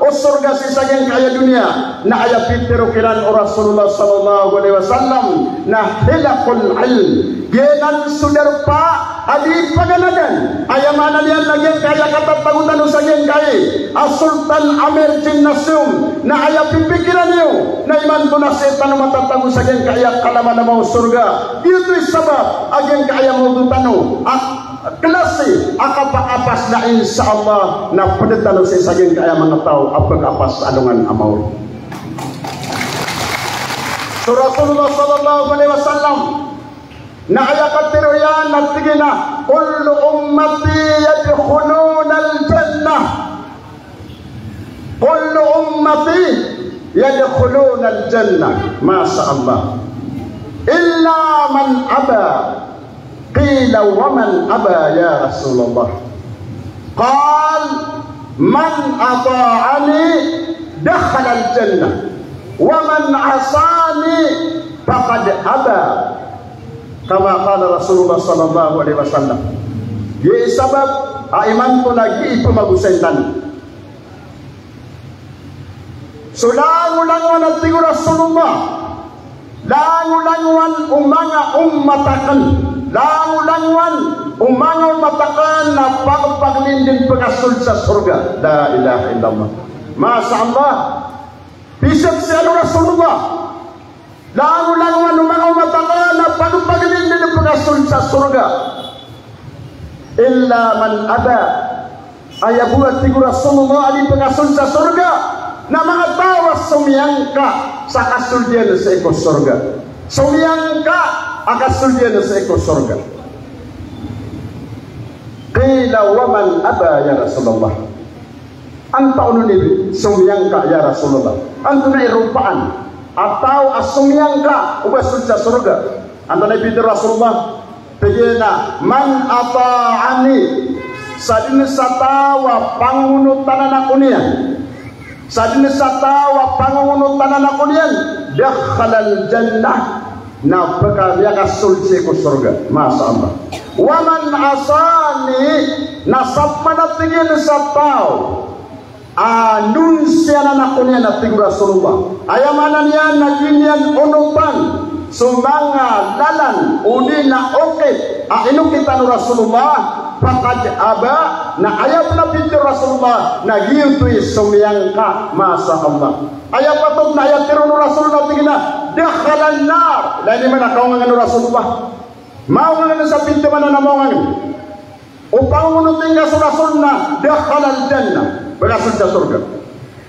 o surga sisa yang kaya dunia na aya pitero kiran Rasulullah sallallahu alaihi wasallam na hilakul ilm genan sudarpa adi paganadan ayamana niyan lagi kaya kata tagutan usagen kaya Sultan Amir bin Nasum na aya pipikiran niyo na iman to na setan matatang usagen kaya kalama-lama surga itu sebab agen kaya mo tutano kelasi akapas na insyaallah na pedetalo sa saging kaya mga tao apag apas adungan amaw so Rasulullah sallallahu alaihi wasallam na ayakat tiroyan na tigina kullu ummati yadkhuluna al-jannah kullu ummati yadkhuluna al-jannah masyaallah illa man aba qila wa man aba ya Rasulullah qal man ata'ani dakhala al-jannah wa man asani faqad aba kama qala Rasulullah sallallahu alaihi wasallam ye sabab aiman to lagi pemagusentan sulangulangan at tigo Rasulullah langulangan umanga ummatakan langulangan umanga ummatakan na pagpaglindin pagasul sa surga la ilaha illallah masyaallah bisag siya Rasulullah langulangan umanga ummatakan na pagpaglindin pagasul sa surga illa man ada ayabuat tigo Rasulullah ali pagasul sa surga na mga tawas sumiyangka sa kasuldian sa iko surga sumiyangka akasuldian sa iko surga qila wa man aba ya Rasulullah anta ununi sumiyangka ya Rasulullah anta na irupaan atau asumiyangka ubasul sa surga anta na bidir Rasulullah pegena man ata'ani sadin satawa pangunutan anak unian sadin satawa pangunutan anak unian dakhalal jannah na pagkaya kasulsi ko surga masyaallah wa man asani nasabma na tingin sa tao anunsya na nakunian na tingin Rasulullah ayamanan yan naginian unupan sumanga lalan uni na okay inu kita no Rasulullah faqad aba na ayat na binti Rasulullah na giyutoy sumiyangka masyaallah ayat patog na ayat tiro no Rasulullah tingina dakhalan nar lani man akaw nga no Rasulullah mao nga sa binti man na mao nga upang munuting ka sa Rasulullah dakhalal jannah berasul sa surga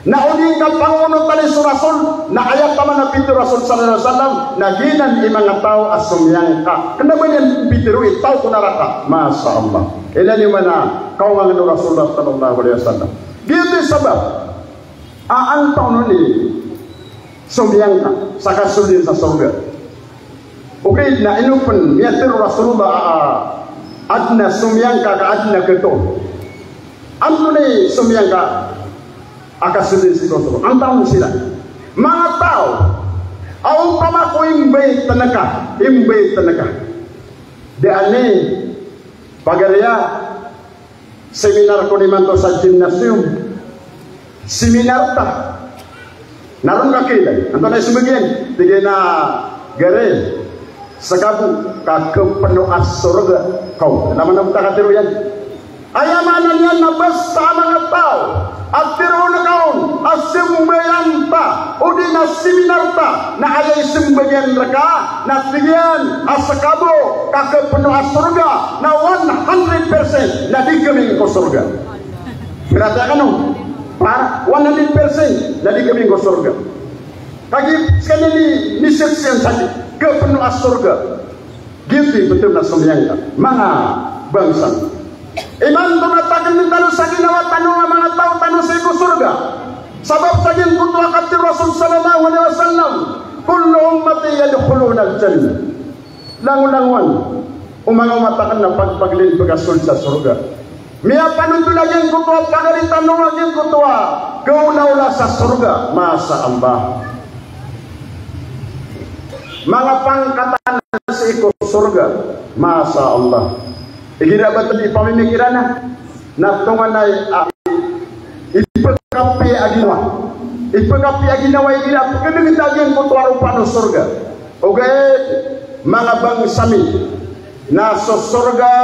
na uling ka pangunot tali sa Rasul na ayat taman na binti Rasul sallallahu alaihi wasallam na ginan imang tao asumiyangka kena ba yan bitiru itaw kunaraka masyaallah ilan yung mana kau nga no Rasulullah sallallahu alaihi wasallam dito sabab aan taon ni sumiyangka sa kasulin sa surga okay na inupan miyatir Rasulullah adna sumiyangka ka adna keto ano ni sumiyangka akasulin si Rasulullah ang taon sila mga tao ang pamako imbay tanaka di ane pagariya seminar ko naman to sa gymnasium seminar ta Narun kaki lagi. Antara sebagian tiga na gere sekabu kake penuh surga kau. Nama nama tak katiru yan. Ayam anaknya nabas sama ngatau. Atiru nakaun asimbayan ta. Udi nasiminar ta. Na ayai sembagian reka. Na tigian asakabu kake penuh surga. Na 100% na digeming ko surga. Berarti kan para 100% na digeming ko surga. Kaki sekali ni seksian saja ke penuh surga. Gitu betul na sumyangka. Mga bangsa. Iman tu natakan tanu sagina wa tanu mga tao tanu sa iku surga. Sabab sagin kutu akati Rasul sallallahu alaihi wasallam. Kullu ummati yadkhuluna al-jannah. Langun-languan umang matakan na pagpaglin pagasul sa surga. Mia panutu lagi kutu pagari tanu lagi kutu kaula sa surga. Masa Allah. Mga pangkatan sa iku surga. Masa Allah. Igira betul di pemikiran na tongan na ipekapi aginawa igira pagkadang itagyan ko tuwaro pa ng surga. Okay, mga bangsami naso surga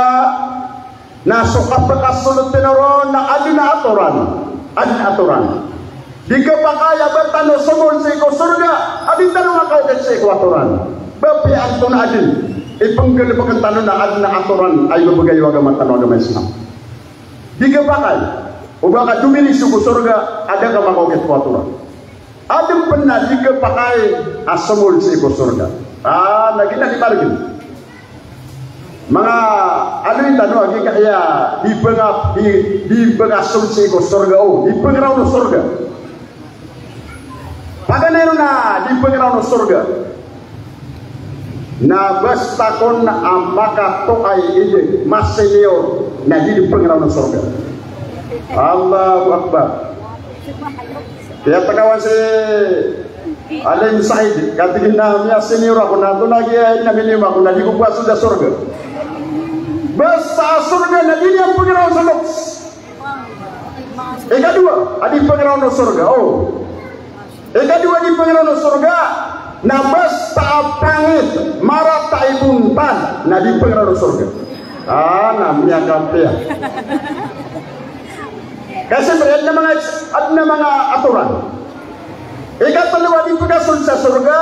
naso kapakasulot tinaron na adin aturan di ka pa kaya bertano sumul sa iko surga adin tanong akaw kat sa iko aturan bapi anto na adin ipanggali pagkantano na adin na aturan ay babagay agama tanong agama Islam di ka pa kaya o baka dumili suko surga ada ka makaw kat aturan adin pernah di ka pa kaya asumul sa iko surga nagina di bargin mga ano yung tanong agi kaya di pengasum sa iko surga di pengiraw ng surga paganero na di pengiraw ng surga na basta kon maka to ay ide mas senior na di pengiraw ng surga. Allahu Akbar. Kaya tagawan si Alim Said katigin na miya senior ako na to lagi ay naminim ako na di ko pa sudah surga. Basta surga na di ang pengiraw sa loks. Ikadua adi pengiraw ng surga. Ikadua di pengiraw ng surga. Na basta pangit marat taibuntan na di pengiraw ng surga. Namanya kampenya. Kasi berat na mga aturan. Ikatalawa di pagasul sa surga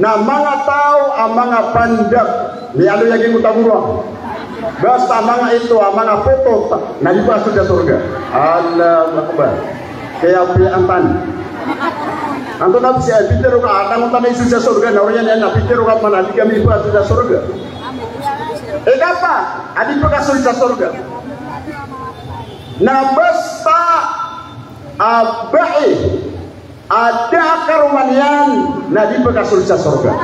na mga tao ang mga pandak ni alo yaging utaguro. Basta mga ito ang mga foto na di pagasul sa surga. Allahu Akbar. Kaya piantan. Anto na siya pitero ka atang tanay sa surga na oryan na pitero ka man di kami pagasul sa surga. Ikapa adi pagasul sa surga. Na basta abai ada karuanian na di pagasul sa surga.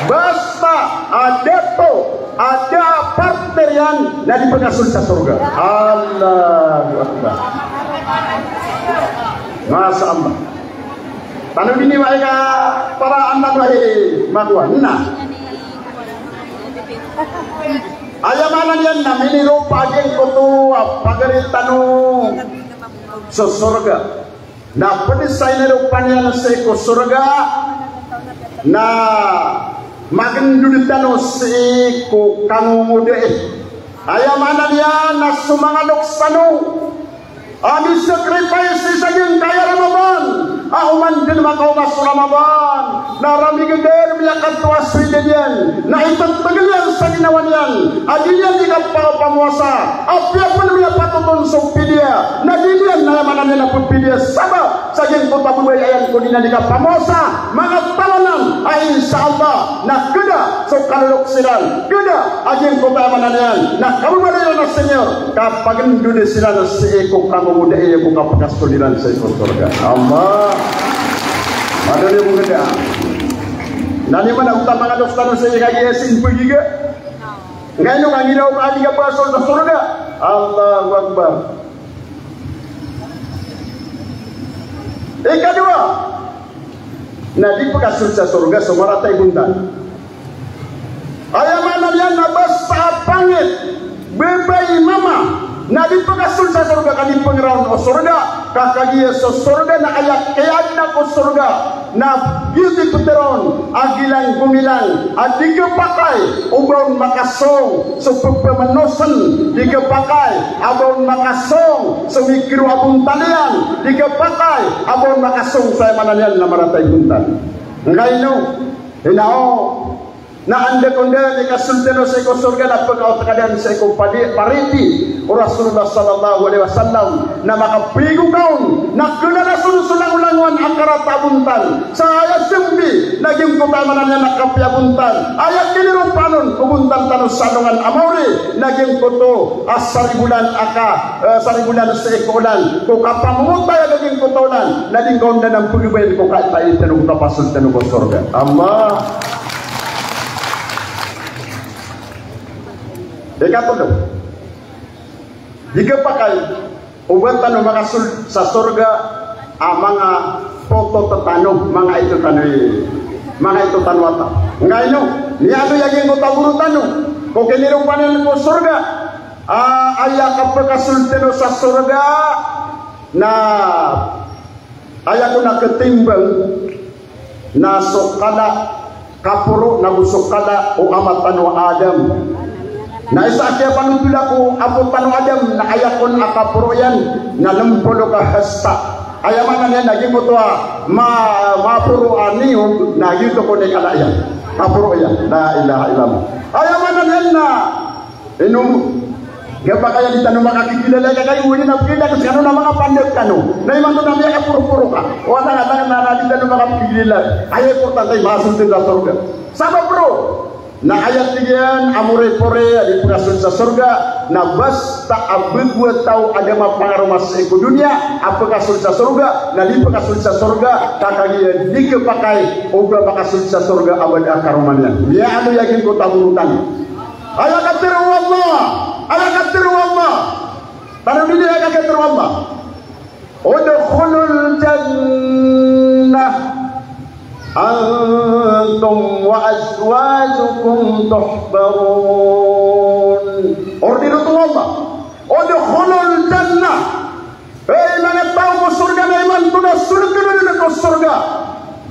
Basta ada to ada partnerian na di pagasul sa surga. Allahu Akbar. Masya Allah. Tanong ini mereka para anak wahai makuan. Nah, ayamanan yan na miniro paging kutu pagari tanong sa surga. Na penisay na lupan yan sa iko surga na magandunitan sa iko kangungude. Ayamanan yan na sumangalok sanong ami sacrifice sa yung kaya Ramadan. Auman din makaumas Ramadan. Narami geder miyakat tuwaswi din na itagtagal sa ginawan yan. Adilyan di ka pamuasa. Apya pun miya patutun sa pidia. Nadilyan na naman nila po pidia. Sabab sa yung putabubayayan ko din na di ka pamuasa. Mga talanan ay insyaAllah na kada so kalulok silan. Kada aging putaman na yan. Na kabubalayan na senyor. Kapag nandun sila na si Eko kamu muda iya buka pagkastuliran sa ikon surga. Allah. Madali mo ganda. Nani man ang utama nga doktor sa iya kaya sin pagiga. Ngayon ang ilaw ka aliga pasol sa surga. Allahu Akbar. Ikadua. Na di pagkasul sa surga sumaratay bundan. Ayaman yan na basta pangit. Bebay mama. Na di pagasul sa surga kani pengirawan o surga kakagia sa surga na ayak kayad na ko surga na beauty puteron agilang gumilang at digapakay ubang makasong sa pagpamanosan digapakay abang makasong sa mikro abong talian digapakay abang makasong sa mananyan na maratay buntan ngayon hinao na anda konda ni kasultano sa iko surga na pagkautakadan sa iko pariti o Rasulullah sallallahu alaihi wasallam na makapigo kaon na kena na sunsulang-ulanguan akarat abuntan sa ayat sembi naging kutamanan niya nakapyabuntan ayat kinirumpanon kubuntan tanus salungan amauri naging kuto saribulan saribulan sa iko ulan kukapamutay naging kutonan naging kaunda ng pagibay ko kaitay tanong kapasultano ko surga Allah. Ikatlo, jika pakai ubat tanong makasul sa surga mga foto tatanong mga itu tanwata. Ngayon, niado yaging ko taburo tanong kung kinirumpanan ko surga ayak kapakasultino sa surga na ayak ko nakatimbang na sukala kapuro na busukala o amatan wa Adam. Na isa kaya panutul ako aputan Adam na ayakon akapuroyan na lempolo ka hasta ayaman na naging mo to mapuro aniyo na yuto ko ni kalayan kapuroyan la ilaha illallah ayaman na inum gapa kaya di tanong makakikilala ka kayo wala na pila kasi ano na mga pandeg kano na iman to na miya ka puro-puro ka wala na di tanong makakikilala ay importante masunod sa surga sama bro na ayat tigaan amure pore di pengasun sa surga na basta abeg buat tahu ada mapangaroma sa dunia apa kasul sa surga na di pengasun sa surga kakagia dikepakai oba pakasul sa surga abad akaromannya ya anu yakin ko taburutan ayat katiru Allah tanam ini ayat katiru Allah udkhulul jannah antum wa azwajukum tuhbarun ordiru tu Allah udkhulul jannah mana tahu ko surga na iman tu na surga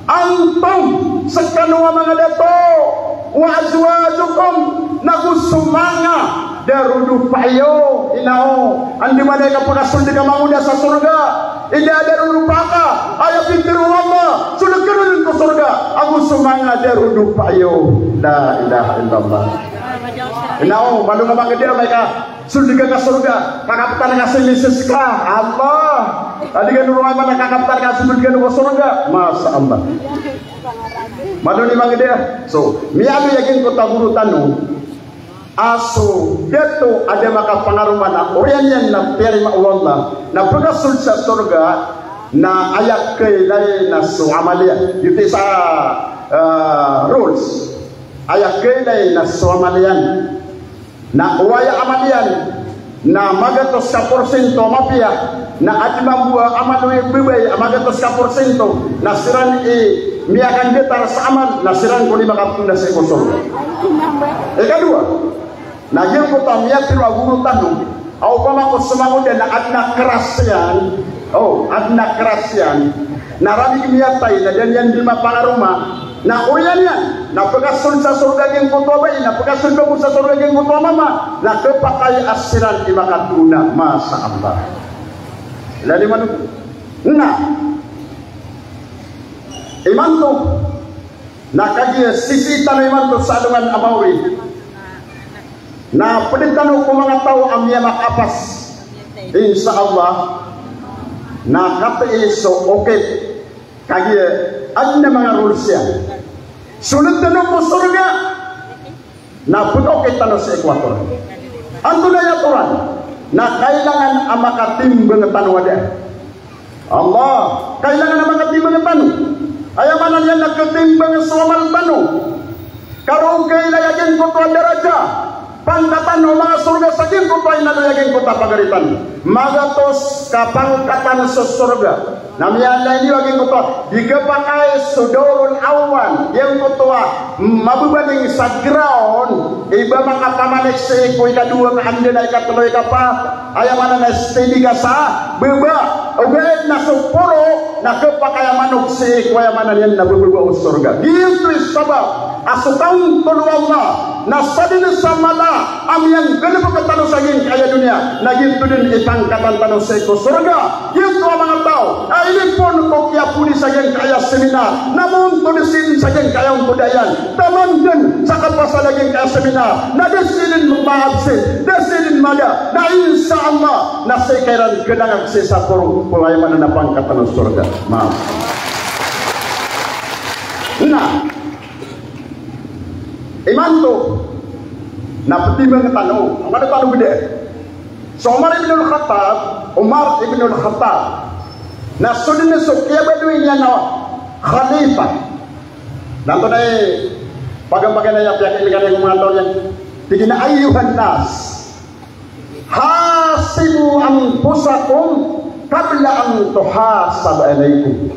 antum sekanwa mga dato wa azwajukum nagusumanga darudu payo inao andi mana ka pagasul di kamanguda sa surga ida darudu paka ayat pintiru Allah sudah kenal ke surga aku sumanga darudu payo la ilaha illallah inao malu ngabang dia mereka sudah ke surga kakaptan ngasih lisis ka Allah tadi kan rumah mana kakaptan ngasih ke surga masa Allah malu ni mang dia so mialu yakin ko taburu tanu aso deto ada maka pangaruman na oriyan na perima Allah na pagasul sa surga na ayak kay lay na so amalian yuti sa rules ayak kay lay na so amalian na uwaya amalian na magatos sa porsyento mapia na atma buwa amalwe bibay magatos sa porsyento na siran miakan getar sa amal na siran ko ni makapunda sa surga kedua na yung ko tamiyat tiro aguro tanong aw pa ko sumangon na adna kerasyan adna kerasyan narami kimiyatay na yan di mapangaruma na uriyan yan na pagasun sa surga ging kuto ba na pagasun ko sa surga ging kuto mama na kepakay asiran di makatuna masa Allah lali man na iman to nakagi sisi tanay man to sa adungan amawi na penintano ko mga tao ang miya makapas insya Allah na kata iso okay kaya ang na mga rules yan sunod tanong ko surga na puno okay tanong sa ekwator ang tunay aturan na kailangan ang makatimbang ang tanong ada Allah kailangan ang makatimbang ang tanong ayamanan yan nagkatimbang ang suwamal tanong karong kailangan ko to ang daraja pangkatan o mga surga sa kin ko ay nalayagin ko tapagaritan magatos kapangkatan sa surga namiyala ini wagin ko to digapakay sudorul awan yang ko to mabubaling sa ground iba mga pamanik sa iko ikadua nga andi na ikatuloy ka pa ayaman na steady ka sa beba ugaid na supuro na kapakaya manok si kuya mananian na bubuo surga. Gitu sabab asukang tulu Allah na sadin samala am yang gede pekatano saging kaya dunia na gitu din itangkatan tano sa surga. Gitu mga tao ini pun ko kia puni saging kaya seminar namun to disin saging kaya untudayan taman din sa kapasalaging kaya seminar na disinin maabsin disinin maya na insyaallah na sa kairan kedangag sa purong pulayaman na pangkatan ng surga. Maaf. Nah, iman to na petimbang tanong. Ang ada tanong gede. So Umar ibn al-Khattab na sudin na sukya baduin niya na khalifah. Nanto na pagang-pagang na yung piyakin yung mga tao yan. Tigin na ayyuhan nas. Hasibu anfusakum qabla an tuhasab alaykum.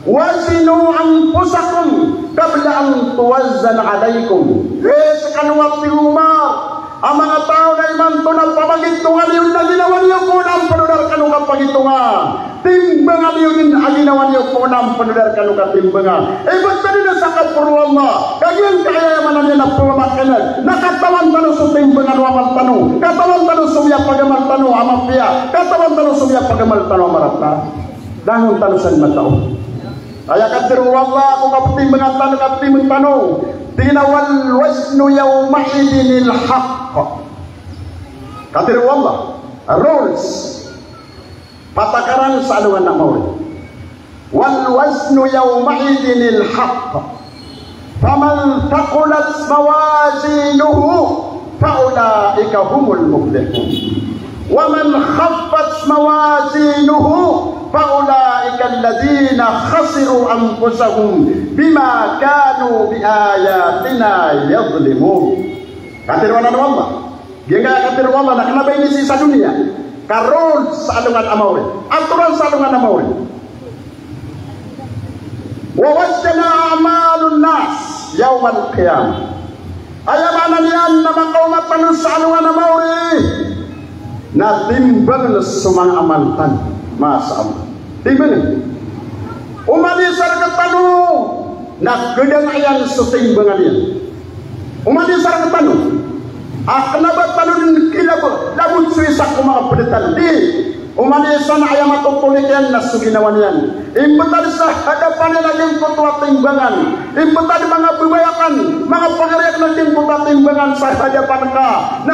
Wazinu anfusakum qabla an tuwazzan alaykum. Sekan waktu Umar ang mga tao na iman to na pamagitungan yung na ginawa niyo po ng panudar kanunga pagitungan. Timbangan yun din ang ginawa niyo po ng panudar kanunga timbangan. Ba't ka din na sa kapuro Allah? Kagyan kayayaman niya na pumamakinan. Nakatawan tanong sa timbangan wamal tanong. Katawan tanong sumya pagamal tanong amapya. Katawan tanong sumya pagamal tanong amarata. Dangon tanong sa lima tao. Kaya katiru Allah kung kapatimbangan tanong. Tinawal wasnu yawma'idinil haqq. Katiru Allah rules patakaran sa anuan na mawri. Wal wasnu yawma'idinil haqq. Faman taqulat mawazinuhu faulaika humul muflihun. Waman khaffat mawazinuhu faulaika alladhina khasiru anfusahum bima kanu biayatina yadhlimun. Katirwanan Allah. Dia enggak katirwan Allah nak kenapa ini sisa dunia? Karun salungan amauri. Aturan salungan amauri. Wa wajjana a'malun nas yaumal qiyamah. Ayaman yan nama kaumat panus salungan amauri. Na timbang sumang amal tan. Masya Allah. Timbang. Umani sarkatanu na gedang ayan sutimbangan yan. Umani sarkatanu kenapa tanun kilab labut suisak mga pedetan di umani sana ayam matutulikan na suginawan yan. Imbetadi sa hadapan lagi kutua timbangan. Imbetadi mga bubayakan mga pagariak lagi kutua timbangan sa hadapan ka. Na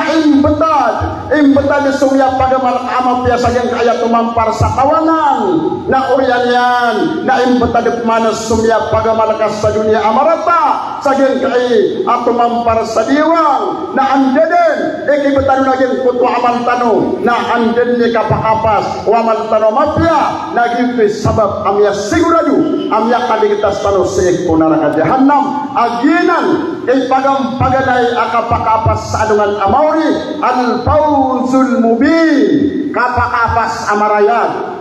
imbetadi sumya pagamal ama biasa yang kaya tumampar sa kawanan. Na urian yan. Na imbetadi mana sumya pagamal ka sa dunia amarata. Sagyang kaya at tumampar sa diwang. Na andeden ikibetadi lagi kutua amal tanu. Na anden ni kapakapas wamal tanu mafia. Nagipis sabab amya siguradu amya kaligitas tanu seek punaraka jahannam aginan pagam paganay akapakapas sa adungan amauri al fawzul mubin kapakapas amarayan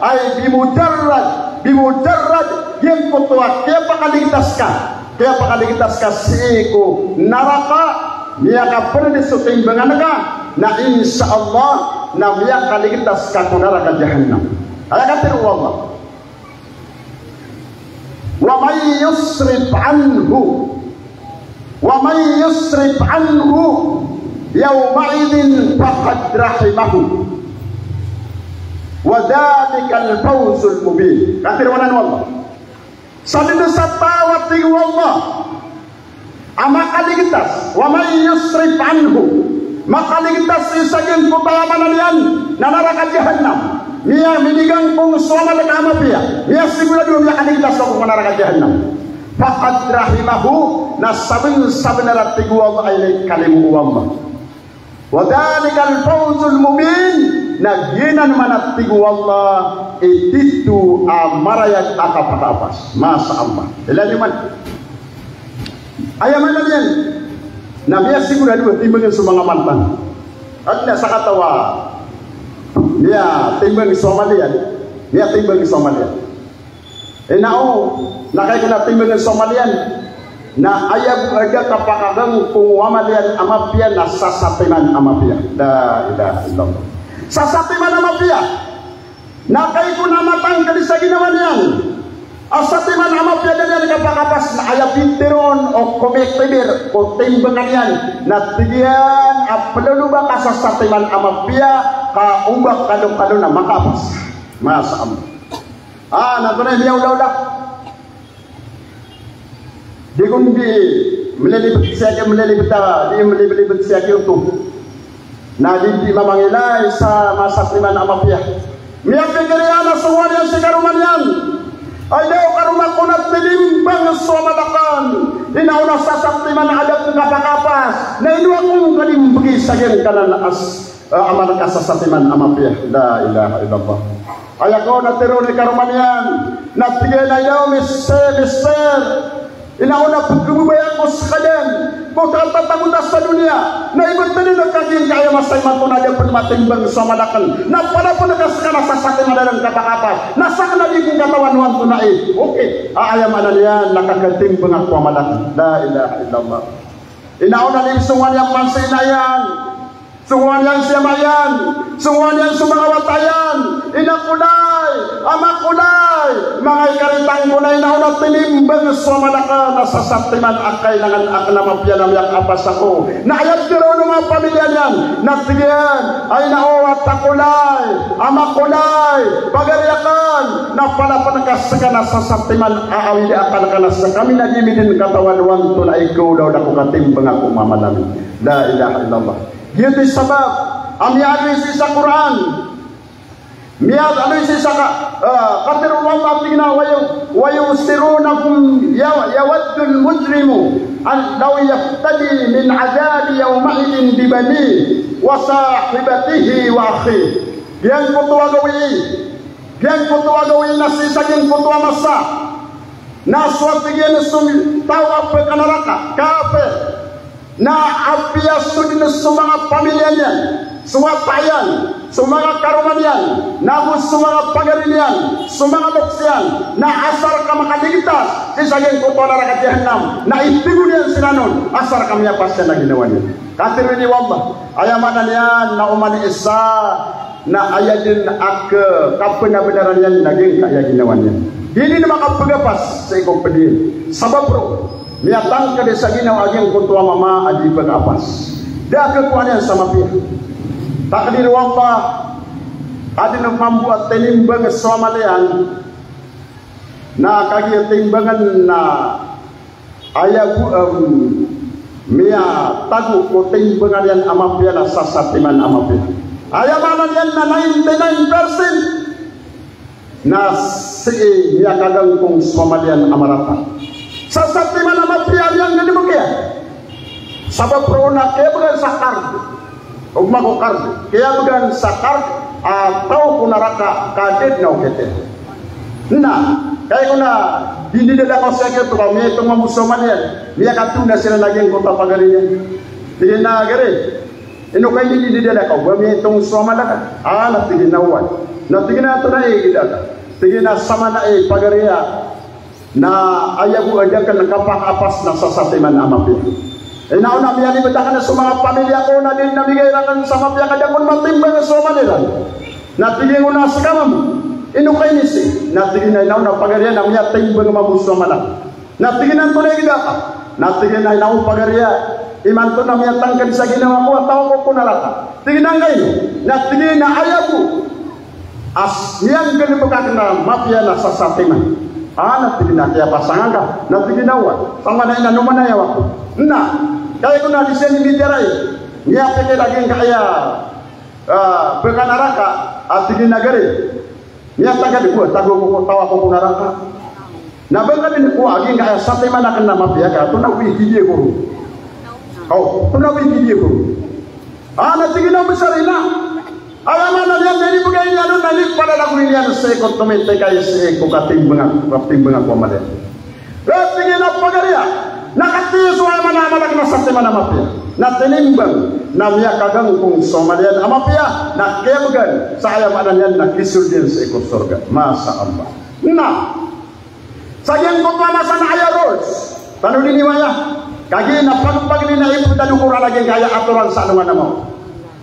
ay bimujarrad yang kutuwa kaya pakaligitas ka seeko naraka niya ka pwede sutimbangan ka na insyaallah na miya kaligitas ka kunaraka jahannam. Kaya katiru Allah. Wa may yusrif anhu yawma'idin faqad rahimahu. Wa dhalikal fawzul mubin. Katiru Allah. Sadina satawati Allah. Ama kaligitas wa may yusrif anhu. Makaligitas isagin putamanan yan na neraka jahannam. Mia minigang pung suama dengan amapia. Mia sigura dulu mia kaligitas ko neraka jahannam. Faqad rahimahu nasabin sabnara tigu Allah ilai kalimu Allah. Wa dhalikal fawzul mubin naginan mana tigu Allah itu amarayat akapapas. Masya Allah. Ilani man. Ayam mana yan? Nabi sigura dulu timbangin semua mantan. Ada sakatawa. Dia timbang Somalian. Nakay kena timbang Somalian. Na ayam raga kapakagang pungwamalian amapia na sasatiman amapia. La ilaha illallah. Sasatiman amapia. Nakay ko na matang ka di sa ginawa niyan. Asatiman amap ya dan kapakapas na ayat pinteron o komektibir o timbangan yan na tigian apeluluba kasasatiman amap ya ka umbak kadong-kadong na makapas masa am natunay niya udah di kundi melilibet siya itu na di mamangilay sa masatiman amap ya miyak pigiriana semua yang sekaruman yan ayaw karumah kunat tilimbang somadakan inauna sasaktiman adab kapakapas na inu akong kalimbagi sagyan kanan amal kasasatiman amapiyah la ilaha illallah ayaw ko na tiro ni karumah yan natigay na yaw mister inauna pagkububayan ko sa kanyan kung tatatagundas sa dunia na ibang tanin ang kaging kaya masayman ko na dyan pagmatimbang sa malakan na pala po nagkasakana sa sakin na lang kapakapas nasa na di kong katawanuan ko na okay aayam na niyan nakakatimbang ako malakan la ilaha illallah inauna din sungan yang mansay na yan sungan yang siyamayan sungan yang sumangawatayan inakulay amakulay mga ikaritang kulay na unang tinimbang sa malaka na sasaktiman akay nangan aklamapya na miyak apas ako na ayat tiro ng mga pamilya niyan natigyan ay naowat takulay amakulay pagariakan na palapanagkasaka na sasaktiman aawili akal ka na sa kami nagimidin katawan to na ikaw daw na kukatimbang ako mamalamin la ilaha illallah yun sabab amiyari sa Quran miyad alisi saka qadirul wallah tigna wa yusirunakum yawaddul mujrimu an law yaftadi min adabi yawma'idin bi bani wa sahibatihi wa akhi yang kutuwa gawi nasi saging kutuwa masa naswa tigyan sum tawa pe kanaraka kafe na apia sudin sumanga pamilyanya suwatayan sumanga karumanian namun sumanga pagarinian sumanga doksian na asar ka makadigtas isaging kutola rakat jahannam na itigulian sinanon asar kami apasya na ginawa niya katirwini wamba ayamanan yan na umani isa na ayadin ak kapenabenaran yan naging kaya ginawa niya hindi na makapagapas sa ikong pedin sabab bro niatang ka sa ginawa aging kutuwa mama adi pagapas dia kekuatan yang sama pihak takdir wapa ada yang membuat tenimbang somalian na kagi timbangan na ayagu mia tagu ko timbangan yang amapia na sasatiman amapia ayamanan yan na 99% na si mia kagang kong somalian amarata sasatiman amapia yang gani bukia sabab rona kaya bukan sakar Ugma ko karde, kaya bukan sakar atau kunaraka kadet na ukete. Nah, kaya kuna hindi nila ko sekreto ko may itong mamusoman yan. Miya katuna sila naging kota pagalinya. Tigin na gari. Ino kaya hindi nila ko, may itong suamalaka. Natigin na uwan. Natigin na ito na igidaka. Tigin na sama na pagariya na ayaw ajakan nakapahapas na sasatiman amapin. Nauna miya libetakan na sa mga pamilya ko na din nabigay rakan sa mapya kadakon matimbang sa Manila. Natigin ko na sa kamam. Ino kay nisi. Natigin na nauna pagariya na miya timbang mabuso malang. Natigin na ito na igidaka. Natigin na nauna pagariya. Iman to na miya tangkan sa ginawa ko at tao ko kunalaka. Tigin na ngayon. Natigin na ayaw ko. As niyang ganipagkakin na mapya na sasatiman. Natigin na kaya pasangan ka. Natigin na uwan. Sama na inanuman na yawa ko. Nah, kaya ko na disini bitiray. Niya peke laging kaya bekanaraka at tigin nagari. Niya tagad ko tago ko tawa ko kunaraka. Na bekan ko aging kaya sate manakan na mapya ka tunaw bigidi ko. Tunaw bigidi ko. Natigin na besarina. Alaman na yan dari bugay niya no nalik pada lagu niya sa ko tumente kaya sa ko katimbang ko mali. Tigin na pagariya. Nakatiyo suwa manamalag na sa tema na mapya na tinimbang na miya kagang kung somalian amapya na kebagan sa ayamanan yan na kisul din sa ikot surga masa Allah na sagyan ko pa nasa na aya rules tanong niniwaya kagi na pagpagli na ipo talukura lagi kaya aturan sa anuman na mo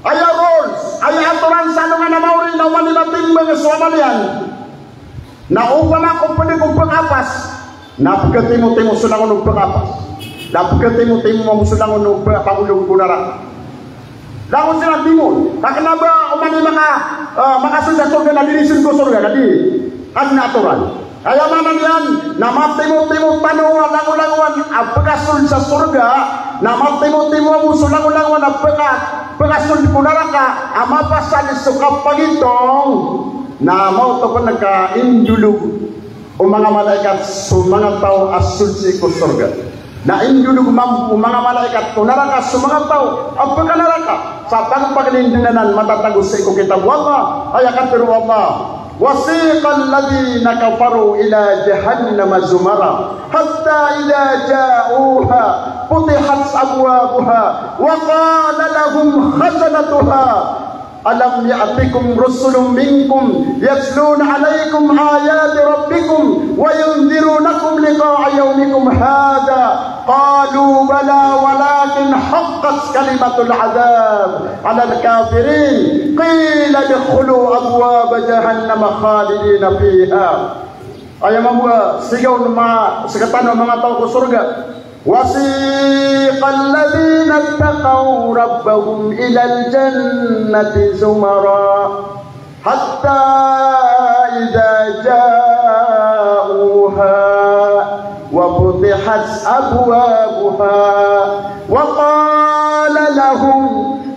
aya rules ay aturan sa nungan na mauri na manimatimbang swamalian. Na upama kung pwede kong pag-apas, napagkatimo-timo sulang unong pag-apas. Napagkatimo-timo mo sulang unong pangulong bunara. Lawan sila timon. Kenapa umani maka sudah surga na dirisin ko surga kadi kan aturan. Kaya mana yan nama timo-timo panuwa langulanguan apagasul sa surga nama timo-timo mo sulangulanguan apagasul di neraka ama pasal suka pagitong na mau to nagka-indulog o mga malaikat mga tao asul sa surga. Na indulog mga malaikat o neraka sa mga tao apaka neraka sa pagpaglindinganan matatagos sa kitab Allah ay katiru Allah wasiqal ladina kafaru ila jahannam zumara hatta idza ja'uha futihat abwabuha wa qala lahum khazanatuha alam ya'tikum rusulun minkum yatluna 'alaikum ayati rabbikum wa yunzirunakum liqa'a yawmikum hadha qalu bala walakin haqqat kalimatul 'adzab 'alal kafirin qila adkhulu abwaab jahannam khalidina fiha. Aya mamua sigaw sekatan mga tao ko surga. وَسِيقَ الَّذِينَ اتَّقَوْا رَبَّهُمْ إِلَى الْجَنَّةِ زُمَرًا حَتَّى إِذَا جَاءُوهَا وَفُتِحَتْ أَبْوَابُهَا وَقَالَ لَهُمْ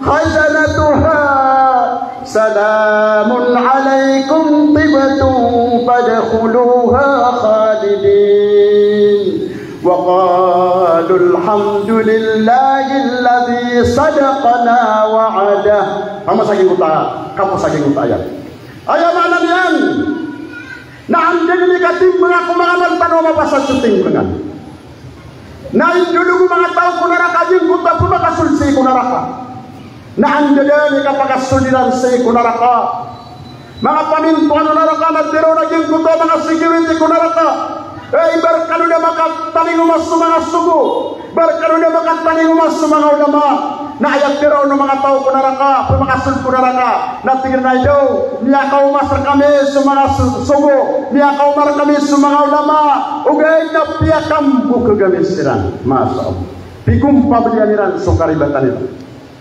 خَزَنَتُهَا سَلَامٌ عَلَيْكُمْ طِبْتُمْ فَادْخُلُوهَا خَالِدِينَ وقالوا الحمد لله الذي صدقنا وعده. Kamu saking uta ayat. Ayat mana nian? Na andeng ni katim mengaku mengamal tanah mapasal syuting dengan. Na indulu mga tao ko neraka jing kuta pun makasulsi ko neraka. Na andeng ni kapagasuliran si ko neraka. Mga pamintuan neraka na tiro na jing kuta mga security ko neraka. Berkarunia makat taning umas mga sugo. Berkarunia makat taning umas mga ulama. Na ayat tiraw ng mga tao ko neraka, pemakasul ko neraka. Na tingin na ito, niya kaumasar kami sa mga sugo, niya kaumar kami sa mga ulama. Ugay na piyakam ko kagamissiran. Masa Allah. Pigumpa belianiran sa karibatan ito.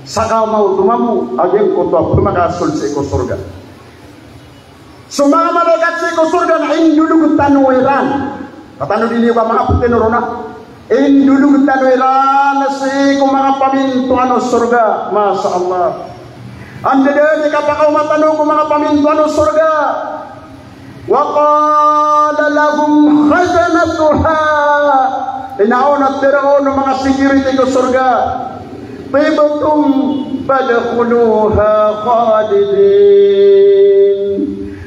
Saka mau tumamu, ageng ko to pemakasul sa iko surga. So mga malaikat sa iko surga na indulug tanwiran. Katano dili ba mga putinurona? Indulug tanwiran si kung mga pamintuan surga. Masya Allah. Anda din kapag matano kung mga pamintuan surga. Wa qala lahum khazanatuha. Inaon at tiraon ng mga security ko surga. Tibatum badkhuluha khalidin.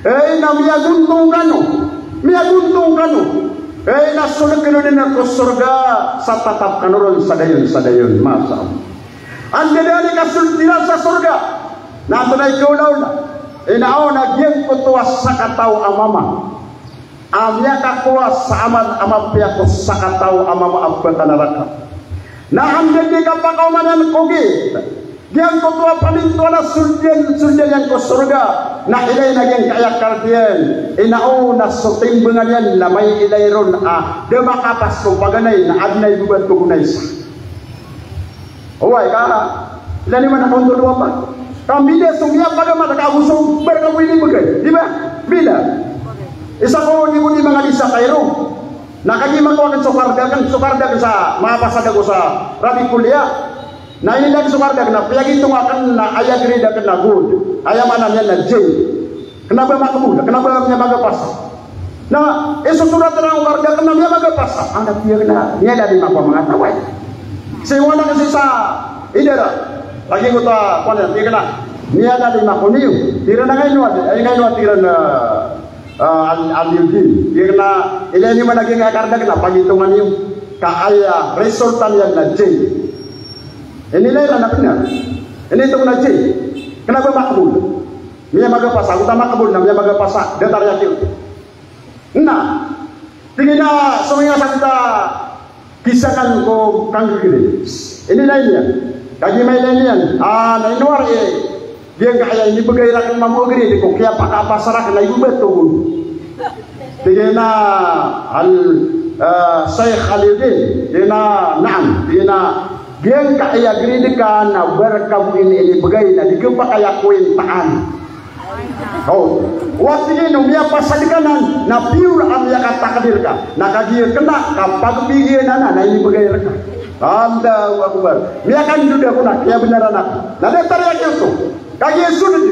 Miyaguntong kano. Nasunod kano din ako surga sa tatap kanuron sa dayon. Masya Allah. Ang dadali kasultiran sa surga. Nato na ikaw na. Inao nagyeng kutuwas sa kataw amama. Amya kakuwas sa aman amapya ko sa kataw amama ang pantanaraka. Na ang dadi kapakaumanan kogi. Diyan ko tuwa paminto na sulden yang ko surga. Na ilay naging kayak kardiyan. Inao na sutimbangan yan na may ilay ron. Demakapas ko paganay na adnay bubat ko gunay sa. Huwag ka. Ilan naman akong tuluwa pa. Kambila sumiyap pagamat nakagusong berkawili bagay. Di ba? Bila. Isa ko ni mga lisa kairo. Nakagima ko ang sukardag sa mga pasada ko sa Rabi Kuliah. Na ini lagi sukardag na piyagi ito nga kan na ayag rida kan na good. Ayaman niya na jay. Kenapa makabul? Kenapa niya magapasa? Na susurat na ang kardag na niya magapasa. Ang napiyak na niya dari mga taway. Siwala kasi sa idera. Lagi ko ta kuan tiga na. Niya dari makuniyo. Tira na ngayon ay ngayon tira na al-yudin. Tira na ilan ni man naging kardag na pagitungan niyo. Kaaya resultan yan na jay. Ini lain anak benar. Ini itu kena jin. Kenapa makbul? Dia magapasa. Aku tak makbul. Dia magapasa. Dia tak yakin. Nah, tinggal semuanya kita kisahkan ko kanggo gini. Ini lainnya. Kaji main lainnya. Nah luar Dia kaya ini bergairah mamu gini, kok kaya apa sarah kena ibu betul. Dia al Syekh Khalidin, dia naam, dia kaya gini dekan berkabu ini bergairah di gempa kaya kuin taan. Oh, waktu ini umia pasal kanan, na piur amia kata kadirka, na kagir kena kapag bigyan na ini bergairah. Allahu Akbar. Mia kan juga kuna kaya benar anak. Na dia tarik itu. Kagir sudah.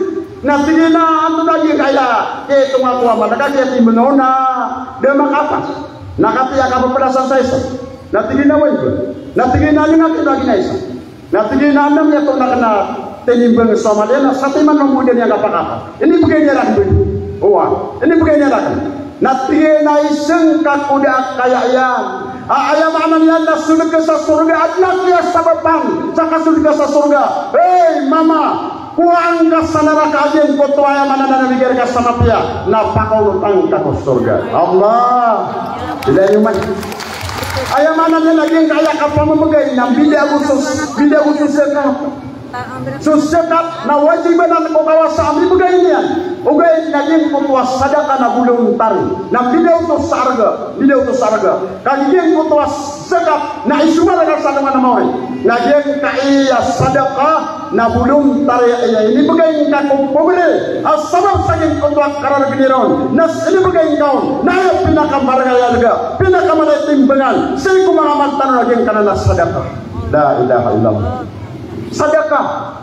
Na sige na anu lagi kaya ke tunga tua mana kagir timenona. Dia makapas. Na katiya ka peperasan saya. Na sige na wai. Na sige na lingat lagi na isa. Na sige na anam ya to na kana tenimbang sama dia na satiman kemudian yang apa-apa. Ini begini lah begini. Oh, ini begini lah. Na sige na iseng kakuda kaya yan. Ayam anak yang dah sudah ke surga, anak dia sahabatang, cakap sudah ke surga. Hei mama, kuang ke sana kajian kotor ayam anak dan mikir ke sana pia, napa kau lutang ke surga? Allah, tidak iman. Ayam anak yang lagi kaya kapal memegai, nam bidak khusus sekap. Susekap na wajiban ko kawasa amri begaynian ugay naging kutuwas sadaka na bulong tari na bidaw to sarga kagiging kutuwas sekap na isumara ka sa mga namoy naging kaiya sadaka na bulong tari ini begay ka kung pumili as sabab saging kutuwas karar giniron nas ini begay kaon na yung pinakamaragalaga pinakamalaitimbangan say kumangaman tanong naging kanana sadaka la ilaha illallah sedekah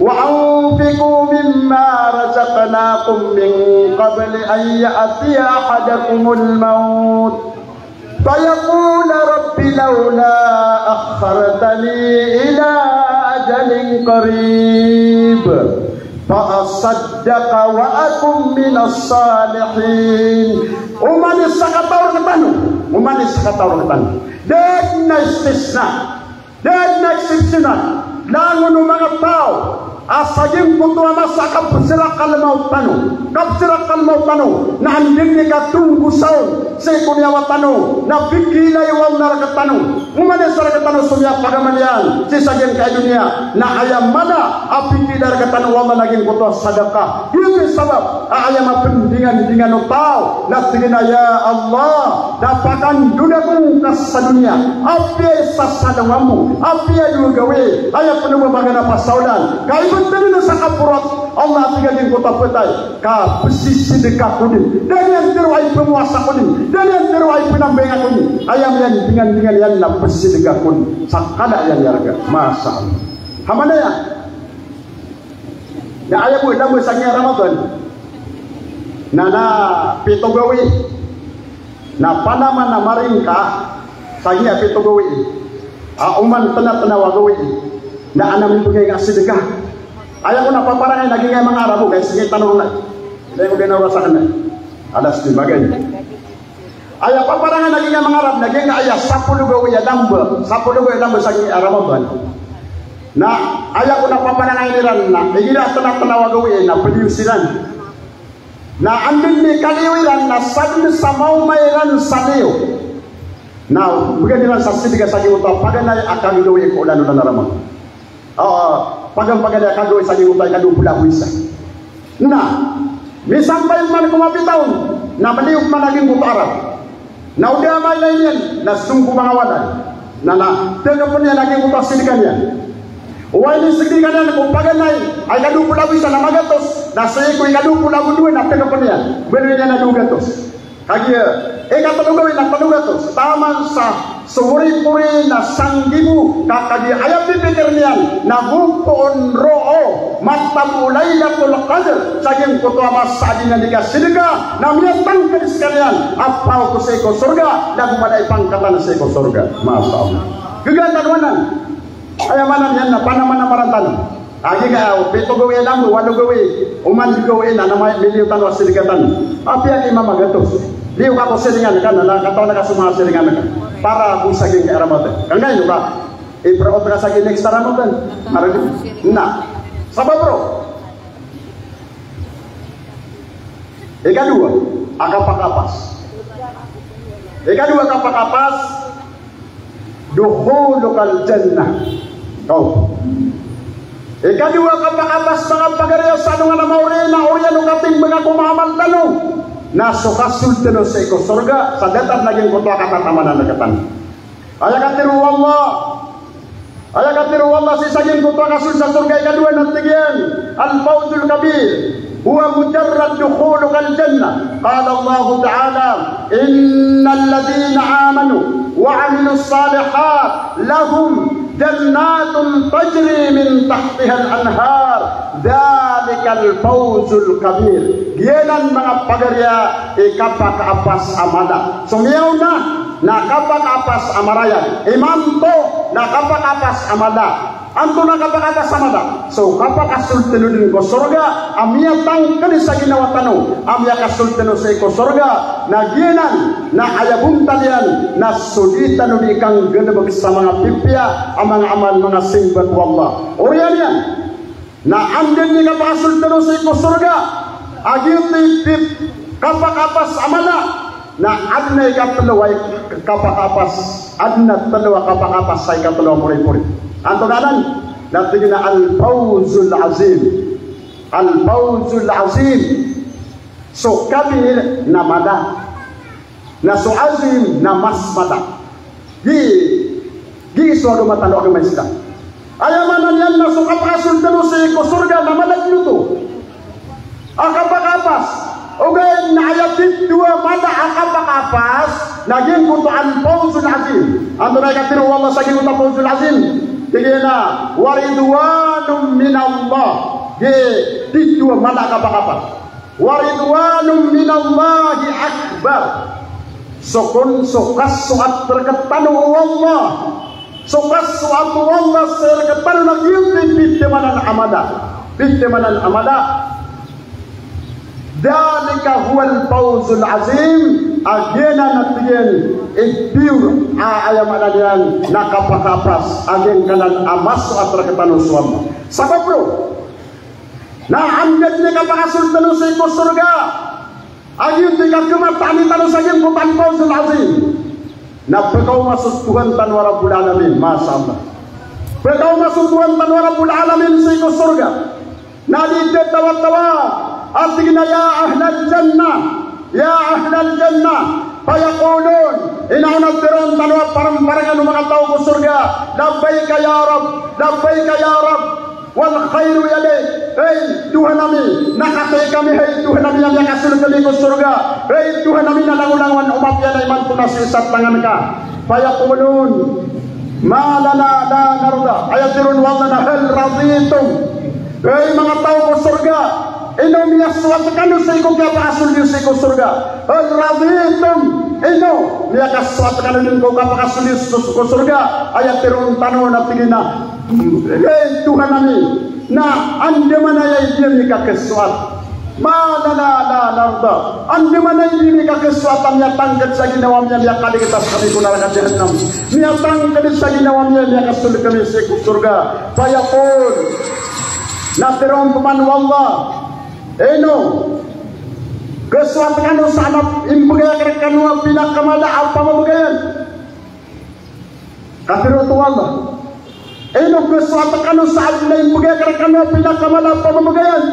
wa anfiqu mimma razaqnakum min qabli an ya'tiya ahadakumul maut fayaqula rabbi laula akhartani ila ajalin qarib fa asaddaqa wa akum minas salihin umanis sakataur ketanu dan istisna dan eksepsional lalu mga tao asaging kutuwa masa kapsirakal mautano na anding ni katunggu saun sa kunyawa tano na bigilay wal narakatano umanes narakatano sumya pagamalian si saging kay dunia na ayam mana apiki narakatano wal naging kutuwa sadaka yun sabab ayam pendingan o tao na tingin ya Allah dapakan dunaku sa dunia api sa sadangamu api yung gawi ayam penuh bagana pasaulan kaibun tadi na sa kapurot Allah tinggalin kota petai ka pesisi dekat kuning dan yang terwai penguasa kuning dan yang terwai penambengan kuning ayam yang dengan yang na pesisi dekat kuning sakada yang yarga masa Allah hamana ya ayam bu damu sangya Ramadan nana pitogawi na panama na maringka sangya pitogawi uman tena wagawi na anam ibigay nga sedekah ayaw ko na paparangay naging ay mga Arabo guys sige tanong na hindi ko ginawasakan na alas di bagay ayaw paparangay naging ay mga Arab naging ayaw sapulugaw ya damba sa Ramadan na ayaw ko na paparangay niran na igira tanawagawi na pediusiran na andin ni kaliwiran na sadin sa maumayran sa niyo na bukan sa sidika sa giwata paganay akang gawi ko ulan na Ramadan pagang-pagang kagawin sa utay kadupula buisa. Nah, misampay man kumapi taon na maliuk man naging buto Arab. Na udamay na yan na sungku mga wadan. Na tengah pun yan naging buto sidikan yan. Uway ni sidikan yan kung paganay ay kadupula buisa na magatos. Na sayo ko kadupula buduin na tengah pun yan. Bener yan na dugatos. Kaya, katulugawin na panugatos. Taman sa sumuri-puri na sanggibu kakadi ayam dipikir niyan na hukun ro'o matabulay na tulakadar saging kutua masadi na dikasidika na miyatang kadis kalian apaw ko sa iko surga na gumaday pangkatan sa iko surga Masya Allah kegantan wanan ayamanan yan na panaman na marantan agi ka pito gawin lang walo gawin uman gawin na namay miliutan wa sidikatan api ang imamagatos liu kako siringan kan na kataw na kasuma siringan kan para busa ging Ramadan kan ngayon ba iproot ka sa next Ramadan marami na sabab bro ikadua kapakapas dukhulukal jannah kau Ikadua kapakapas mga pagaraya sa anong na mauri na oriyan o kating mga kumahamal tanong na sukasul tano sa iko surga sa datat naging kutwa katatamanan na katan. Ayakatiru Allah si saging kutwa kasul sa surga ikadua na tigyan al-fawzul kabir huwa mujarrad dukhulukal jannah. Qala Allah Ta'ala innal ladhina amanu wa amilus salihat lahum jannatun tajri min tahtiha al-anhar dhalikal fawzul kabir. Giyanan mga pagarya ikapak apas amada sumiyaw na kapak apas amarayan imanto na kapak apas amada anto na kapak apas amada so kapak asultenu din ko surga amia tangkali sa ginawa tanong amia kasultenu sa ko surga na giyanan na ayabuntan yan na suditan di kang ganabag sa mga pipya ang mga amal mga singbat wallah oriyan yan na andyan ni kapak asultenu sa ko surga agil tipip kapak apas amada na adna ikapalaway kapakapas adna talawa kapakapas sa ikapalawa puri-puri anto ganan natin na al-fawzul azim so kabir na mada na so azim na mas mada gi so do matalo ka masda ayamanan yan na so kapakasun dalo sa surga na mada dito akapakapas okay, naayatit dua mata akapakapas naging kutuan fawzul azim. Ano na ikatiru Allah sa ging kutuan fawzul azim? Tigyan na waridwanum minallah. Di dua mata akapakapas. Waridwanum minallahi akbar. Sokon sokas suat terketanu Allah. Sokas suat Allah terketanu naging bitemanan amada. Dalika huwal fawzul azim agena natiyen ikbiur ayam adadian nakapakapas agen kanan amas atra ketanu suam sabab bro na amjad ni kapakasul tanu sa iko surga agin tika kematani tanu sa agen kutan fawzul azim na pekaw masuk Tuhan tanwa rabbul alamin masyaallah pekaw masuk Tuhan tanwa rabbul alamin sa iko surga na di tawa أتينا يا أهل الجنة فيقولون إننا نذرون تنوى برم مغتاو بسرقا لبيك يا رب والخير يليك أي Tuhanami nakatay kami hay Tuhanami yang kasul kami bسرقا أي Tuhanami nalangulangan umat yan ay mantunas isat tangan ka fayaqulun ma lana la narda ayatirun wallana hal raditum ay mga tao bسرقا ino miyaswat kanu sa iko kaya pakasul niyo sa iko surga al-raditum ino miyakaswat kanu din ko kaya pakasul niyo sa iko surga ayat tirun tano na tingin na Tuhan nami na andi manaya iyan ni kakaswat malala la narda andi manaya iyan ni kakaswat niya tangkat sa ginawa niya niya kaligitas kami kunalakan jahannam niya tangkat sa ginawa niya niya kasul kami sa iko surga fayaqul natirun paman wallah eno kesuatan sanap imbagaya kerekanua pinakamala apa mabagayan kafir tu Allah eno kesuatan saat na imbagaya kerekanua pinakamala apa mabagayan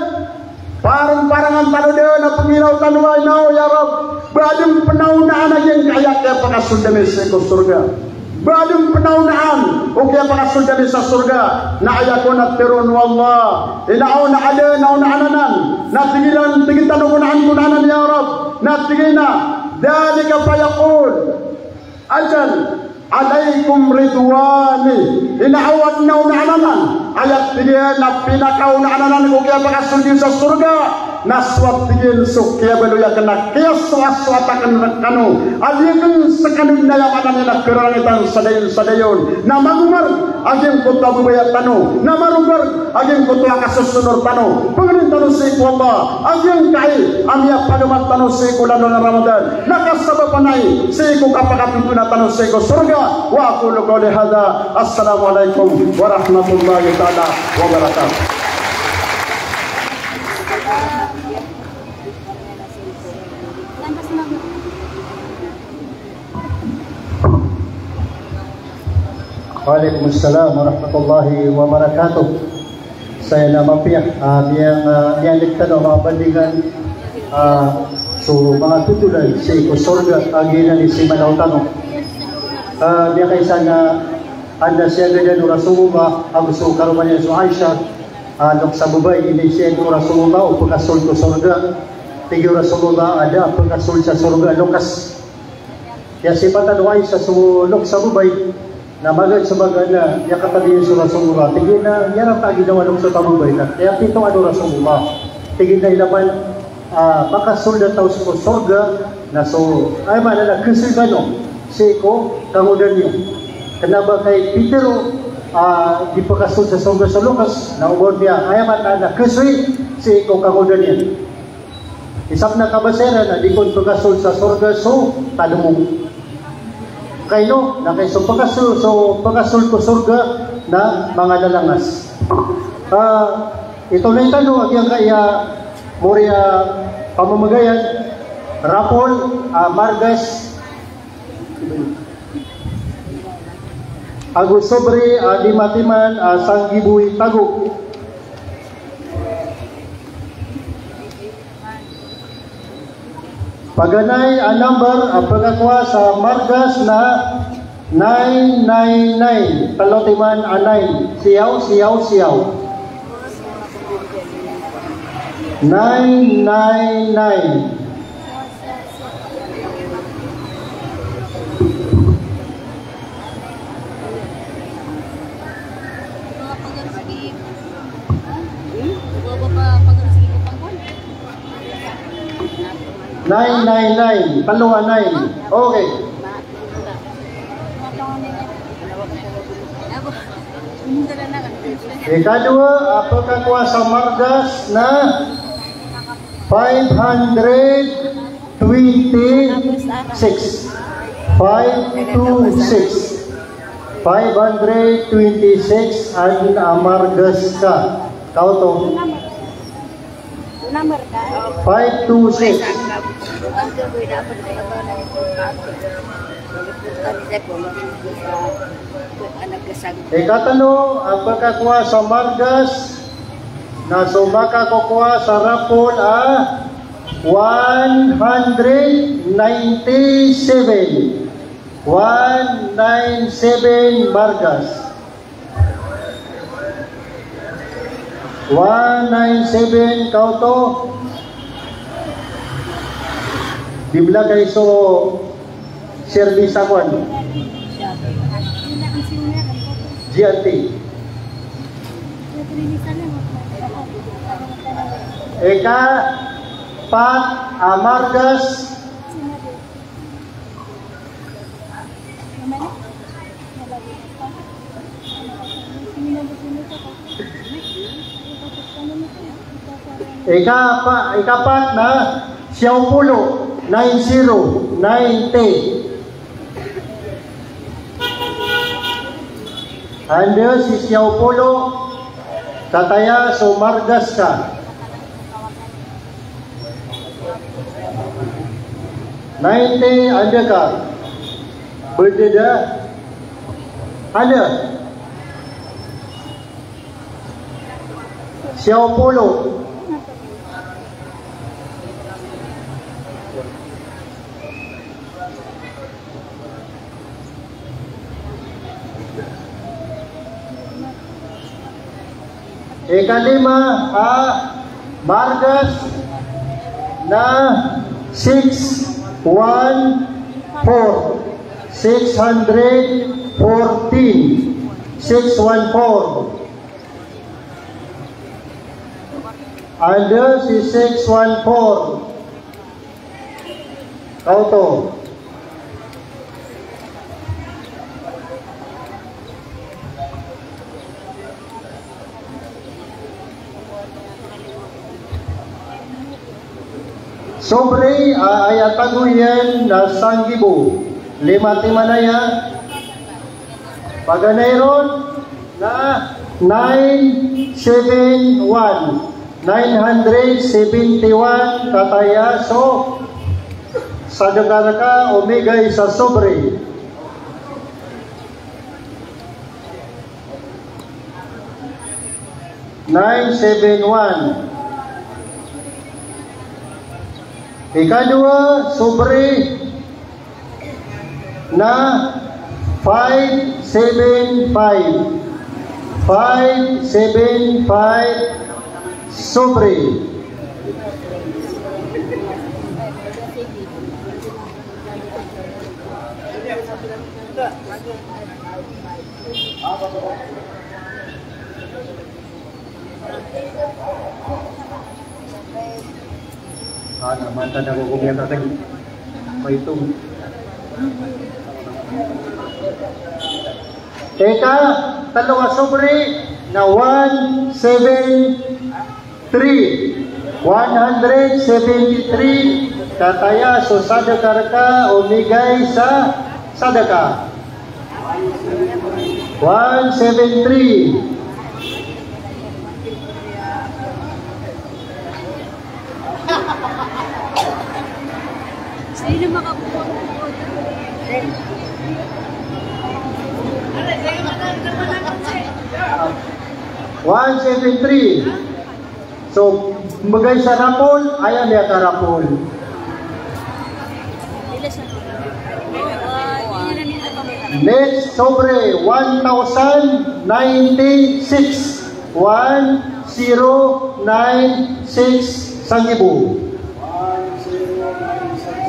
parang-parangan tanu dia na pengilau tanua inau ya Rab badum penaunaan yang kaya kaya pakasul demi seko surga badum penaunaan oke pakasul demi sa surga na ayakuna tirun wallah inauna ada nauna ananan na tigilan kunanan ya Rab na tigina dalika fayaqul ajal alaikum ridwani inawat nauna ananan ayat tigilan na pinakauna ananan ko kaya pakasul di sa surga naswat tigil sukya belu ya kena kias swata kanu aliyeun sekanu daya mananya na kerangitan sadayon namangumar agem kota bubaya tanu namarubar agem kota kasusur tanu pengenin tanu siku Allah agem kai amia pagamat tanu siku dan Ramadan nakasabapanai siku kapakapituna tanu siku surga wa aqulu qawli hadza assalamualaikum warahmatullahi taala wabarakatuh. Waalaikumsalam warahmatullahi wabarakatuh. saya na mapia yang nagtanong mga bandingan so mga tutulan si Kusorga agina ni si Manaw tanong dia kaysa na anda siya ganyan Rasulullah ang gusto karuman niya so Aisha nung sa bubay ini siya Rasulullah o pagkasul ko surga tigi Rasulullah ada pagkasul sa surga lukas kaya si Patan Aisha sulok sa bubay na magad sa baga na yakatabi sa Rasulullah tigil na yan ang taginawa ng sa tabubay na kaya pitong Rasulullah tigil na ilaman makasul na tao sa surga na so ay manala kasi gano si ko kangudan niyo kanaba kay Petero di pakasul sa surga sa Lucas na ubod niya ay manala kasi si ko kangudan niya isap na kabasera na di ko pakasul sa surga so talumong kayo na kay so pagkasul ko surga na mga lalangas. Ito na yung tanong ang kaya Moria pamamagayan Rapol Margas Agus Sobre Dimatiman Sanggibuy Tago. Paganay ang number ang pagkakuha sa Margas na 999 Palotiman 9 siyaw 999 999 paluan 9 okay ikadua pagkakuha sa Margas na 526 ang Margas ka kauto number ka 526 ikatanong ang pagkakuha sa Margas na sumaka kukuha sa Rapol 197 Margas 197 kau to dibla kay so service akon GNT eka pat Margas ikapat na Siyaw Pulo 9090 anda si Siyaw Pulo kataya so Margas ka 90 anda ka berdeda ada Siyaw Pulo ikalima Margas na 614 ada si 614 kau to Sobre ayat taguyan na Sanggibu 5 timanaya paganayron na 971 kataya so sa negara ka omigay sa sobre 971. Ikadua, sobre na 575. 575 sobre. Mata na ko kung yata tagi maitong. Teka, dalawa sobre na 173. 173 kataya so sadakar ka o migay sa sadaka. 173. Sino makakuha? 173. So, magay sa rapol, ayaw niya ka rapol. Next, sobre 1096. 1096 Sangibu.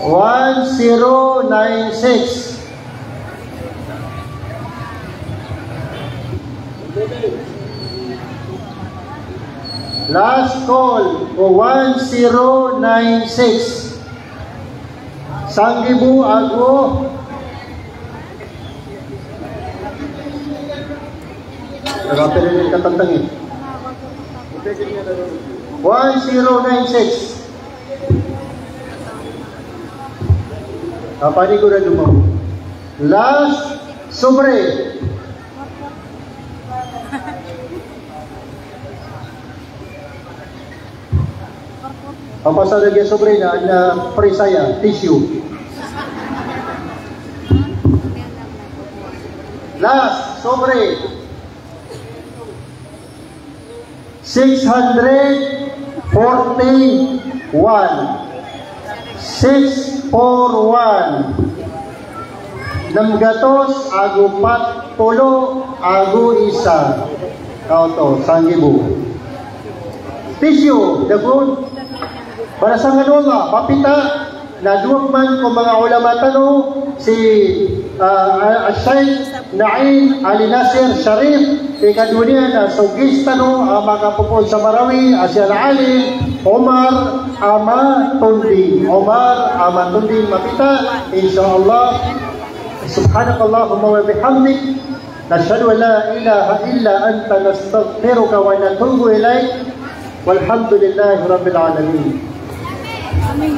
1096. Last call o 1096. Sangibu Ago. Nagapilin ka tantangin. 1096. Kapani ko na dumaw. Last sobre. Apa sa lagi sobre na free saya tissue. Last sobre 641. 641. Namgatos agupat polo agu isa. Kau to Sangibu. Tissue dagun. Para sa nga papita na duwag man kung mga ulama tanong si Al-Shaykh Naim Ali Nasir Sharif ikadunia na sugis tanong ang mga pupod sa Marawi Asya Ali Omar Amatundi mapita insyaallah. Subhanakallahumma wa bihamdik nashhadu an la ilaha illa anta nastaghfiruka wa natubu ilaik walhamdulillahi rabbil alamin. Amin.